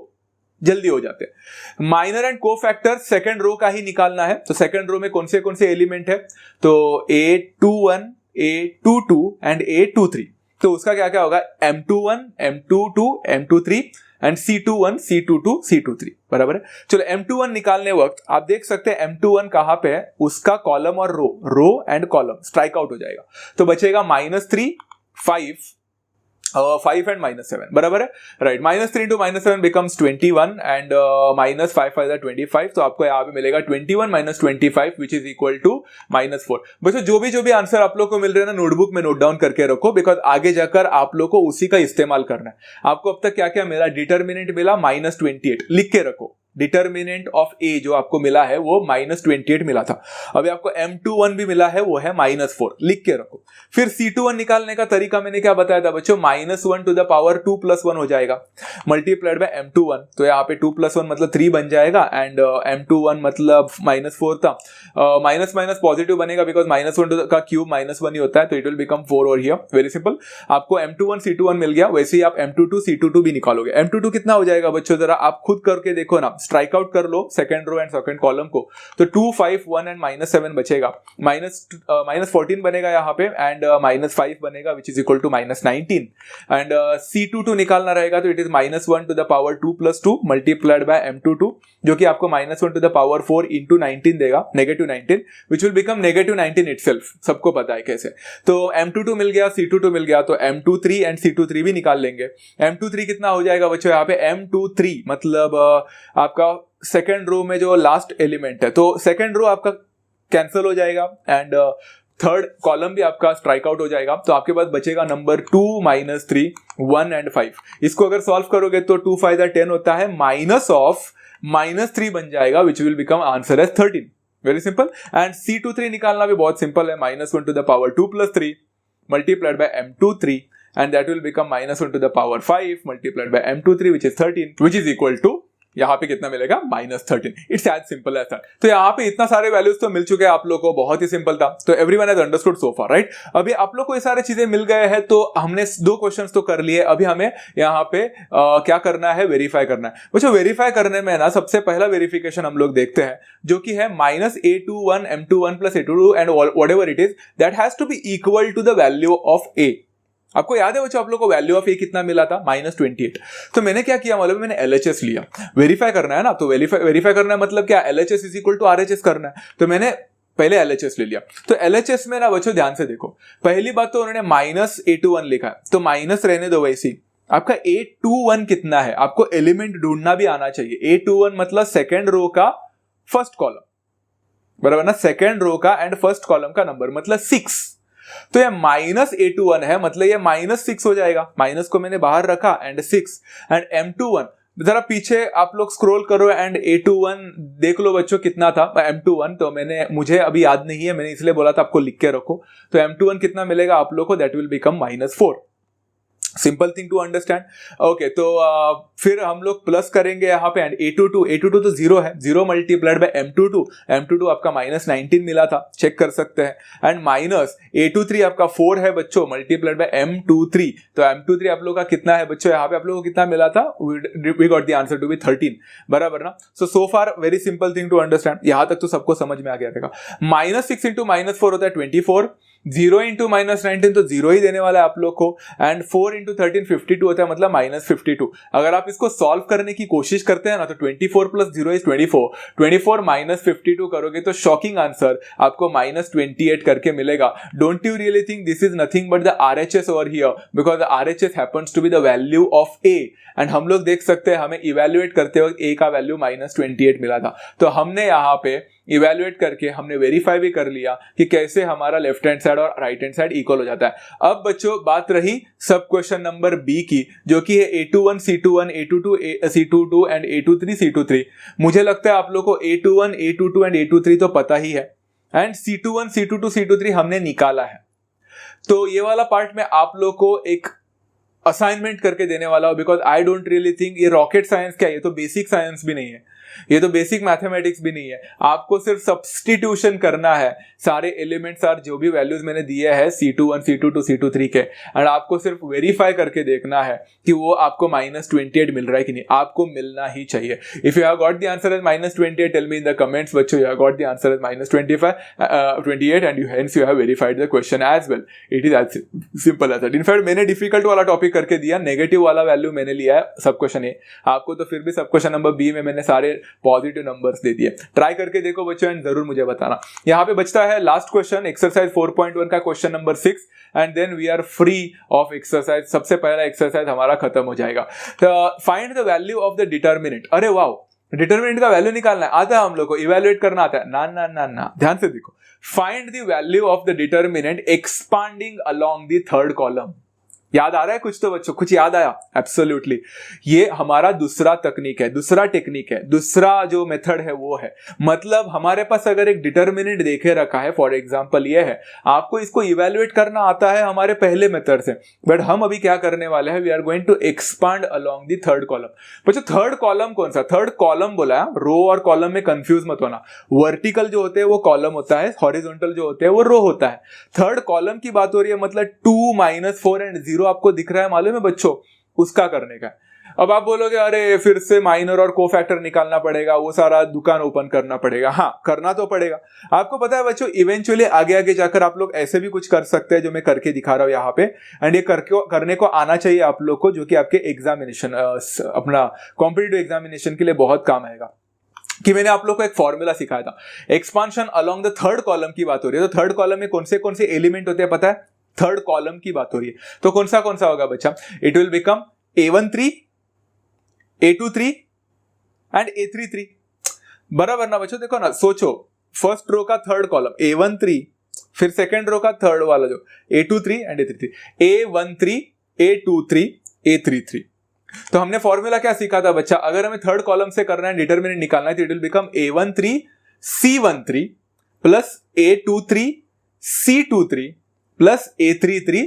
जल्दी हो जाते हैं। Minor and cofactor second row का ही निकालना है, तो सेकंड रो में कौन से एलिमेंट है, तो A21, A22 एंड A23, तो उसका क्या क्या होगा M21, M22, M23 and C21, C22, C23, बराबर है। चलो M21 निकालने वक्त आप देख सकते हैं M21 कहां पे है, उसका कॉलम और row and column strike out हो जाएगा, तो बचेगा -3, 5 एंड -7, बराबर है, राइट। -3 इंटू -7 becomes 21 एंड -5 5 25, तो आपको यहाँ पे मिलेगा 21 minus 25 which is equal to -4। बच्चों जो भी आंसर आप लोग को मिल रहे हैं ना, नोटबुक में नोट डाउन करके रखो, बिकॉज आगे जाकर आप लोग को उसी का इस्तेमाल करना है। आपको अब तक क्या क्या मिला, डिटर्मिनेंट मिला -28, लिख के रखो। डिटर्मिनेंट ऑफ ए जो आपको मिला है वो -28 मिला था। अभी आपको M21 भी मिला है, वो है -4, लिख के रखो। फिर C21 निकालने का तरीका मैंने क्या बताया था बच्चों, -1 टू द पावर 2 + 1 हो जाएगा, मल्टीप्लाइड बाय M21, तो यहाँ पे 2 + 1 मतलब 3 बन जाएगा, एंड M21 मतलब -4 था, माइनस माइनस पॉजिटिव बनेगा बिकॉज -1 का क्यूब -1 ही होता है, तो it will become 4 over here. Very simple, आपको M21 C21 मिल गया, वैसे ही आप M22 C22 भी निकालोगे। M22 कितना हो जाएगा बच्चों, जरा आप खुद करके देखो ना, स्ट्राइक आउट कर लो second row and second column को, तो 2 5 1 एंड -7 बचेगा, -14 बनेगा यहाँ पे, एंड -5 बनेगा which is equal to -19, and C22 निकालना रहेगा, तो it is -1 to the power 2 + 2 multiplied by M22, जो कि आपको -1 टू द पावर 4 इंटू 19 देगा, -19, विच विल बिकम -19 इटसेल्फ, सबको पता है कैसे। तो M22 मिल गया, C22 मिल गया, तो M23 एंड C23 भी निकाल लेंगे। M23 कितना हो जाएगा बच्चों यहाँ पे, M23 मतलब आपका सेकेंड रो में जो लास्ट एलिमेंट है, तो सेकेंड रो आपका कैंसिल हो जाएगा, एंड थर्ड कॉलम भी आपका स्ट्राइक आउट हो जाएगा, तो आपके पास बचेगा नंबर 2 -3 1 एंड 5। इसको अगर सॉल्व करोगे तो 2 5 10 होता है, माइनस ऑफ -3 बन जाएगा, which will become answer as 13। Very simple. And C23 निकालना भी बहुत सिंपल है, -1 to the power 2 + 3 multiplied by M23, and that will become -1 to the power 5 multiplied by M23 which is 13, which is equal to यहाँ पे कितना मिलेगा, -13। It's as simple as that. तो यहाँ पे इतना सारे वैल्यूज तो मिल चुके हैं आप लोगों को, बहुत ही सिंपल था, तो everyone has understood so far, right. अभी आप लोग को ये सारे चीजें मिल गए हैं, तो हमने 2 क्वेश्चंस तो कर लिए, अभी हमें यहाँ पे क्या करना है, वेरीफाई करना है। वो वेरीफाई करने में ना सबसे पहला वेरिफिकेशन हम लोग देखते हैं, जो कि है -A21 M21 + A22 and whatever it is, that has to be equal to the value of A। आपको याद है बच्चों, आप लोग को वैल्यू ऑफ ए कितना मिला था, -28। तो मैंने क्या किया, मतलब मैंने LHS लिया, वेरीफाई करना है ना, तो वेरीफाई करना है मतलब क्या, LHS is equal to RHS करना है, तो मैंने पहले LHS ले लिया। तो LHS में ना बच्चों ध्यान से देखो, पहली बात तो उन्होंने -A21 लिखा है, तो माइनस रहने दो वैसे ही। आपका A21 कितना है, आपको एलिमेंट ढूंढना भी आना चाहिए। A21 मतलब सेकेंड रो का फर्स्ट कॉलम, बराबर ना, सेकेंड रो का एंड फर्स्ट कॉलम का नंबर मतलब 6, तो ये -A21 है, मतलब ये -6 हो जाएगा, माइनस को मैंने बाहर रखा एंड 6, एंड M21 जरा पीछे आप लोग स्क्रॉल करो एंड A21 देख लो बच्चों कितना था, M21 तो मुझे अभी याद नहीं है, मैंने इसलिए बोला था आपको लिख के रखो, तो M21 कितना मिलेगा आप लोग को, that will become -4। Simple thing to understand. Okay, तो फिर हम लोग प्लस करेंगे यहाँ पे, एंड A22 तो जीरो है, जीरो मल्टीप्लाइड बाय M22 आपका -19 मिला था, चेक कर सकते हैं, एंड माइनस A23 आपका 4 है बच्चों, मल्टीप्लाइड बाय M23, तो M23 आप लोग का कितना है बच्चों, यहाँ पे आप लोगों को कितना मिला था, we got the answer to be 13, बराबर ना। So far very simple thing to understand, यहाँ तक तो सबको समझ में आ गया रहेगा। -6 इंटू -4 होता है 24, 0 इंटू -19 तो 0 ही देने वाला है आप लोग को, एंड 4 इंटू 13 52 होता है, मतलब -52। अगर आप इसको सॉल्व करने की कोशिश करते हैं ना, तो 24 प्लस 0 इज 24, 24 माइनस 52 करोगे तो शॉकिंग आंसर आपको -28 करके मिलेगा। Don't you really think this is nothing but the RHS over here, because RHS happens to be the value of A, and हम लोग देख सकते हैं हमें इवेल्युएट करते वक्त A का वैल्यू -28 मिला था, तो हमने यहाँ पे इवेल्युएट करके हमने वेरीफाई भी कर लिया कि कैसे हमारा लेफ्ट हैंड साइड और राइट हैंड साइड इक्वल हो जाता है। अब बच्चों बात रही सब क्वेश्चन नंबर बी की, जो कि है A21 C21 A22 C22 and A23 C23। मुझे लगता है आप लोग को A21 A22 एंड A23 तो पता ही है, एंड C21 C22 C23 हमने निकाला है। तो ये वाला पार्ट में आप लोग को एक असाइनमेंट करके देने वाला हूं, because I don't really think ये रॉकेट साइंस क्या है, ये तो बेसिक साइंस भी नहीं है, ये तो बेसिक मैथमेटिक्स भी नहीं है। आपको सिर्फ सब्स्टिट्यूशन करना है, सारे एलिमेंट्स और जो भी वैल्यूज मैंने दिए हैं C21 C22 C23 के, एंड आपको सिर्फ वेरीफाई करके देखना है कि वो आपको -28 मिल रहा है कि नहीं, आपको मिलना ही चाहिए। If you have got the answer as -28, tell me in the comments बच्चों you have got the answer as -28 and hence you have verified the question as well. It is as simple as that. In fact मैंने difficult वाला topic करके दिया, negative वाला value मैंने लिया है सब क्वेश्चन ए, आपको तो फिर भी सब क्वेश्चन नंबर बी में मैंने सारे पॉजिटिव नंबर्स दे दिए। ट्राई करके देखो बच्चों एंड जरूर मुझे बताना। यहाँ पे बचता है लास्ट क्वेश्चन, एक्सरसाइज 4.1 का question number 6, and then we are free of exercise. सबसे पहला एक्सरसाइज हमारा खत्म हो जाएगा। Find the value of the determinant. अरे वाओ, डिटर्मिनेंट का वैल्यू निकालना है, आता है हम लोग को, इवेल्युएट करना आता है ना ना ना ना, ध्यान से देखो। Find the value of the determinant expanding along the third column. याद आ रहा है कुछ तो बच्चों, कुछ याद आया? एब्सोल्युटली, ये हमारा दूसरा तकनीक है, दूसरा टेक्निक है, दूसरा जो मेथड है वो है। मतलब हमारे पास अगर एक डिटर्मिनेंट देखे रखा है, फॉर एग्जांपल ये है, आपको इसको इवेल्युएट करना आता है हमारे पहले मेथड से, बट हम अभी क्या करने वाले हैं, we are going to expand along the third column. बच्चों थर्ड कॉलम कौन सा? थर्ड कॉलम बोला है, रो और कॉलम में कंफ्यूज मत होना। वर्टिकल जो होते हैं वो कॉलम होता है, हॉरिजॉन्टल जो होते हैं वो रो होता है। थर्ड कॉलम की बात हो रही है, मतलब 2 - 4 एंड 0 आपको दिख रहा है, मालूम है बच्चों, उसका करने का। अब आप बोलोगे अरे फिर से माइनर और कोफैक्टर निकालना पड़ेगा, वो सारा दुकान ओपन करना पड़ेगा। हाँ, करना तो पड़ेगा। आपको पता है बच्चों, इवेंचुअली आगे आगे जाकर आप लोग ऐसे भी कुछ कर सकते हैं जो मैं करके दिखा रहा हूं यहाँ पे, एंड ये करने को आना चाहिए आप लोग को, जो कि आपके एग्जामिनेशन, अपना कॉम्पिटिटिव एग्जामिनेशन के लिए बहुत काम आएगा। कि मैंने आप लोग को एक फॉर्मूला सिखाया था, expansion along the third column की बात हो रही है। तो थर्ड कॉलम में कौन से एलिमेंट होते हैं पता है? थर्ड कॉलम की बात हो रही है, तो कौन सा होगा बच्चा? It will become A13 A23 and A33, बराबर ना बच्चों? देखो ना, सोचो, फर्स्ट रो का थर्ड कॉलम A13, फिर सेकंड रो का थर्ड वाला जो A23 and A33, A13 A23 A33। तो हमने फॉर्मूला क्या सीखा था बच्चा? अगर हमें थर्ड कॉलम से करना है, डिटरमिनेंट निकालना है, तो it will become A13 C13 plus A23 C23 plus A33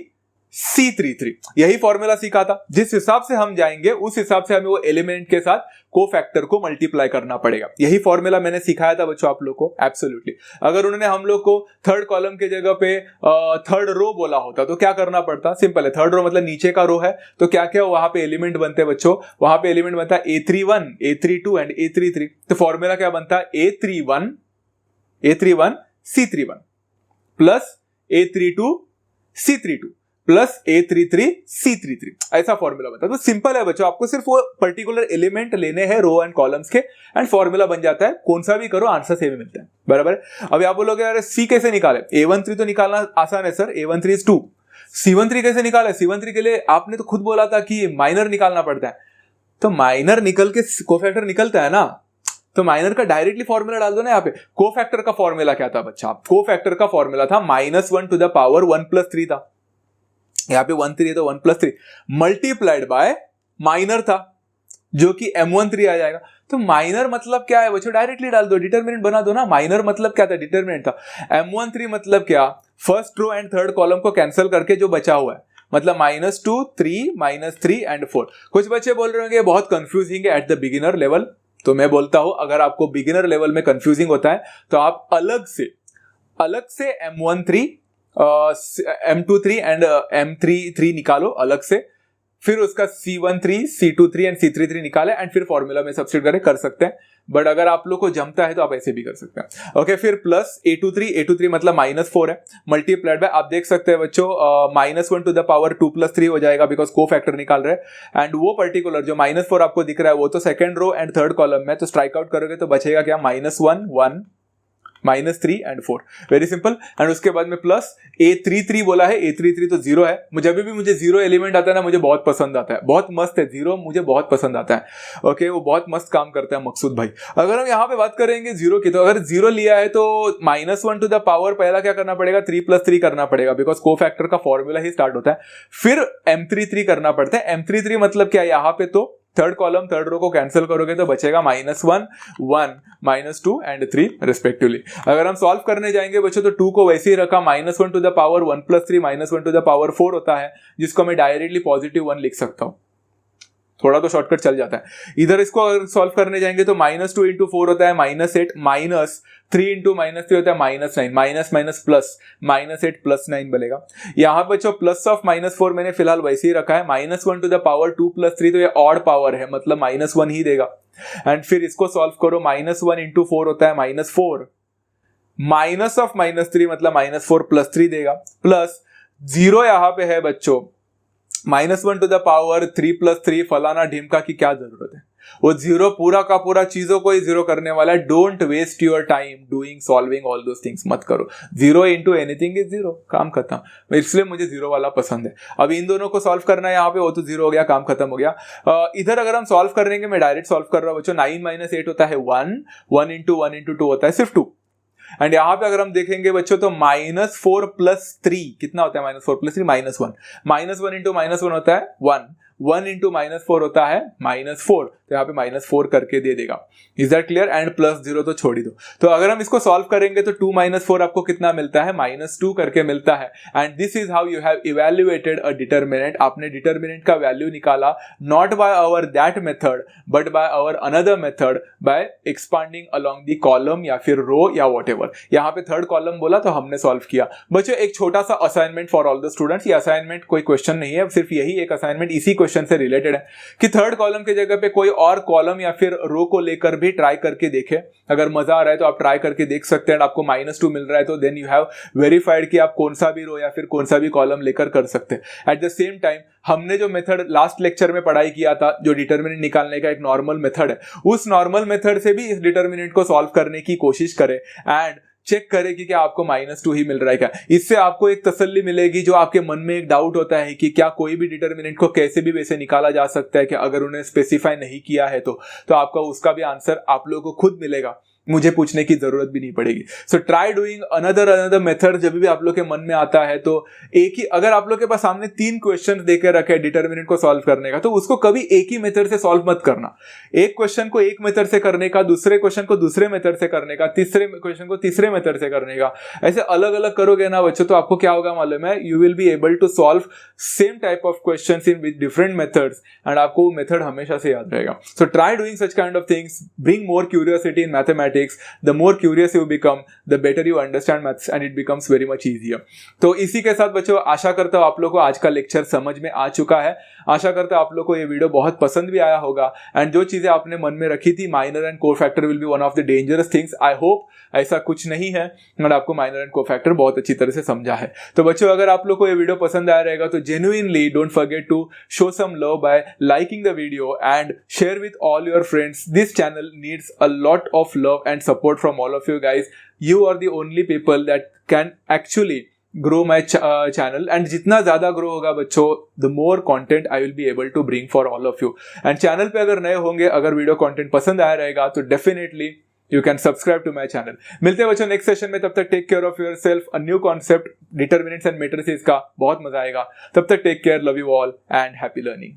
C33। यही फॉर्मूला सीखा था। जिस हिसाब से हम जाएंगे उस हिसाब से हमें वो एलिमेंट के साथ कोफैक्टर को मल्टीप्लाई करना पड़ेगा। यही फॉर्मूला मैंने सिखाया था बच्चों आप लोग को। एब्सोल्युटली, अगर उन्होंने हम लोग को थर्ड कॉलम के जगह पे थर्ड रो बोला होता तो क्या करना पड़ता? सिंपल है, थर्ड रो मतलब नीचे का रो है, तो क्या क्या वहां पे एलिमेंट बनते हैं बच्चों? वहां पे एलिमेंट बनता है A31 A32 एंड A33। तो फॉर्मूला क्या बनता है? A31 C31 plus A32 C32 plus A33 C33, ऐसा फॉर्मूला बनता है। तो सिंपल है बच्चों, आपको सिर्फ वो पर्टिकुलर एलिमेंट लेने हैं रो एंड कॉलम्स के, एंड फॉर्मूला बन जाता है। कौन सा भी करो आंसर सेम ही मिलता है, बराबर। अभी आप बोलोगे यार C कैसे निकाले? A13 तो निकालना आसान है सर, A13 is 2। C13 कैसे निकाले? C13 के लिए आपने तो खुद बोला था कि माइनर निकालना पड़ता है, तो माइनर निकल के कोफैक्टर निकलता है ना, तो माइनर का डायरेक्टली फॉर्मूला डाल दो ना। यहाँ पे कोफैक्टर का फॉर्मूला क्या था बच्चा? कोफैक्टर का फॉर्मूला था -1 टू द पावर 1 + 3 था। यहाँ पे 1 3 है तो 1 + 3 मल्टीप्लाइड बाय माइनर था, जो कि M13 आ जाएगा। तो माइनर मतलब क्या है बच्चों? डायरेक्टली डाल दो, डिटरमिनेंट बना दो ना। माइनर मतलब क्या था? डिटरमिनेंट था। M13 मतलब क्या? First row and third column को कैंसिल करके जो बचा हुआ है, मतलब -2, 3, -3 एंड 4। कुछ बच्चे बोल रहे होंगे बहुत कंफ्यूजिंग है एट द बिगिनर लेवल, तो मैं बोलता हूं अगर आपको बिगिनर लेवल में कंफ्यूजिंग होता है तो आप अलग से M13, M23 एंड M33 निकालो अलग से, फिर उसका C13, C23 एंड C33 निकाले एंड फिर फॉर्मूला में सब्स्टिट्यूट करें, कर सकते हैं। बट अगर आप लोग को जमता है तो आप ऐसे भी कर सकते हैं। ओके, फिर प्लस A23 मतलब -4 है, मल्टीप्लाइड बाय आप देख सकते हैं बच्चों -1 टू द पावर 2 + 3 हो जाएगा बिकॉज को फैक्टर निकाल रहे हैं। एंड वो पर्टिकुलर जो -4 आपको दिख रहा है वो तो second row and third column में, तो स्ट्राइक आउट करोगे तो बचेगा क्या, -1, 1, -3 एंड 4, वेरी सिंपल। एंड उसके बाद में प्लस A33 बोला है, A33 तो 0 है। जब भी मुझे 0 एलिमेंट आता है ना मुझे बहुत पसंद आता है, बहुत मस्त है 0, मुझे बहुत पसंद आता है। ओके, वो बहुत मस्त काम करता है मकसूद भाई। अगर हम यहाँ पे बात करेंगे 0 की, तो अगर 0 लिया है तो -1 टू द पावर पहला क्या करना पड़ेगा, 3 + 3 करना पड़ेगा बिकॉज को फैक्टर का फॉर्मूला ही स्टार्ट होता है। फिर M33 करना पड़ता है। M33 मतलब क्या, यहाँ पे तो थर्ड कॉलम थर्ड रो को कैंसिल करोगे तो बचेगा -1, 1, -2 एंड 3 रिस्पेक्टिवली। अगर हम सॉल्व करने जाएंगे बच्चों तो 2 को वैसे ही रखा, -1 to the power 1 + 3 -1 to the power 4 होता है, जिसको मैं डायरेक्टली +1 लिख सकता हूं। थोड़ा तो शॉर्टकट चल जाता है। इधर इसको अगर सॉल्व करने जाएंगे तो -2 × 4 होता है -8, -3 × -3 होता है -9, माइनस प्लस -8 + 9 बनेगा। यहाँ पर जो प्लस ऑफ -4 मैंने फिलहाल वैसे ही रखा है, -1 टू द पावर 2 + 3 तो ये ऑड पावर है मतलब -1 ही देगा। एंड फिर इसको सॉल्व करो, -1 × 4 होता है -4, माइनस ऑफ -3 मतलब -4 + 3 देगा, प्लस 0 यहाँ पे है बच्चों -1 टू द पावर 3 + 3 फलाना ढिमका की क्या जरूरत है, वो 0 पूरा का पूरा चीजों को ही 0 करने वाला है। Don't waste your time doing solving all those things, मत करो। 0 × एनीथिंग इज 0, काम खत्म। इसलिए मुझे 0 वाला पसंद है। अब इन दोनों को सॉल्व करना है यहाँ पे, वो तो 0 हो गया, काम खत्म हो गया। इधर अगर हम सॉल्व करेंगे, मैं डायरेक्ट सॉल्व कर रहा हूँ बच्चों, 9 - 8 होता है 1, 1 × 1 × 2 होता है सिर्फ 2। एंड यहाँ पे अगर हम देखेंगे बच्चों तो -4 + 3 कितना होता है, -4 + 3 -1, -1 × -1 होता है 1, 1 × -4 होता है -4, तो यहाँ पे -4 करके दे देगा। Is that clear? एंड +0 तो छोड़ ही दो। तो अगर हम इसको सॉल्व करेंगे तो 2 - 4 आपको कितना मिलता है, -2 करके मिलता है। And this is how you have evaluated a determinant. आपने डिटर्मिनेंट का वैल्यू निकाला, not by our that method but by our another method, by expanding along the column या फिर रो या व्हाटएवर। यहाँ पे थर्ड कॉलम बोला तो हमने सॉल्व किया। बच्चों एक छोटा सा assignment for all the students, ये असाइनमेंट कोई क्वेश्चन नहीं है, सिर्फ यही एक असाइनमेंट इसी क्वेश्चन से रिलेटेड है कि थर्ड कॉलम की जगह पे कोई और कॉलम या फिर रो को लेकर भी ट्राई करके देखें। अगर मजा आ रहा है तो आप ट्राई करके देख सकते हैं। आपको -2 मिल रहा है तो देन यू हैव वेरीफाइड कि आप कौन सा भी रो या फिर कौन सा भी कॉलम लेकर कर सकते हैं। एट द सेम टाइम हमने जो मेथड लास्ट लेक्चर में पढ़ाई किया था, जो डिटर्मिनेंट निकालने का एक नॉर्मल मेथड है, उस नॉर्मल मेथड से भी इस डिटर्मिनेंट को सॉल्व करने की कोशिश करें एंड चेक करें कि क्या आपको -2 ही मिल रहा है क्या। इससे आपको एक तसल्ली मिलेगी। जो आपके मन में एक डाउट होता है कि क्या कोई भी डिटर्मिनेंट को कैसे भी वैसे निकाला जा सकता है, कि अगर उन्हें स्पेसिफाई नहीं किया है तो आपका उसका भी आंसर आप लोगों को खुद मिलेगा, मुझे पूछने की जरूरत भी नहीं पड़ेगी। सो ट्राई डूइंग अनदर मेथड। जब भी आप लोग के मन में आता है तो एक ही, अगर आप लोग के पास सामने 3 क्वेश्चन देकर रखे डिटर्मिनेंट को सॉल्व करने का, तो उसको कभी एक ही मेथड से सॉल्व मत करना। एक क्वेश्चन को एक मेथड से करने का, दूसरे क्वेश्चन को दूसरे मेथड से करने का, तीसरे क्वेश्चन को तीसरे मेथड से करने का, ऐसे अलग अलग करोगे ना बच्चों तो आपको क्या होगा मालूम है, you will be able to solve same type of questions in with different methods and आपको वो मेथड हमेशा से याद रहेगा। So try doing such kind of things, bring more curiosity in mathematics. The more curious you become, the better you understand maths and it becomes very much easier। तो इसी के साथ बच्चों आशा करता हूँ आप लोगों को आज का लेक्चर समझ में आ चुका है। आशा करता हूँ आप लोगों को ये वीडियो बहुत पसंद भी आया होगा एंड जो चीजें आपने मन में रखी थी, minor and cofactor will B one of the dangerous things, I hope ऐसा कुछ नहीं है और आपको माइनर एंड कोफैक्टर बहुत अच्छी तरह से समझा है। तो बच्चों अगर आप लोग को ये वीडियो पसंद आया रहेगा तो genuinely don't forget to show some love by liking the video and share with all your friends. This channel needs a lot of love and support from all of you guys. You are the only people that can actually grow my channel and जितना ज़्यादा grow होगा बच्चों, the more content I will be able to bring for all of you. And channel पे अगर नए होंगे, अगर video content पसंद आया रहेगा तो definitely you can subscribe to my channel। मिलते हैं बच्चों नेक्स्ट सेशन में, तब तक take care of yourself. A new concept determinants and matrices का बहुत मजा आएगा। तब तक take care, love you all and happy learning.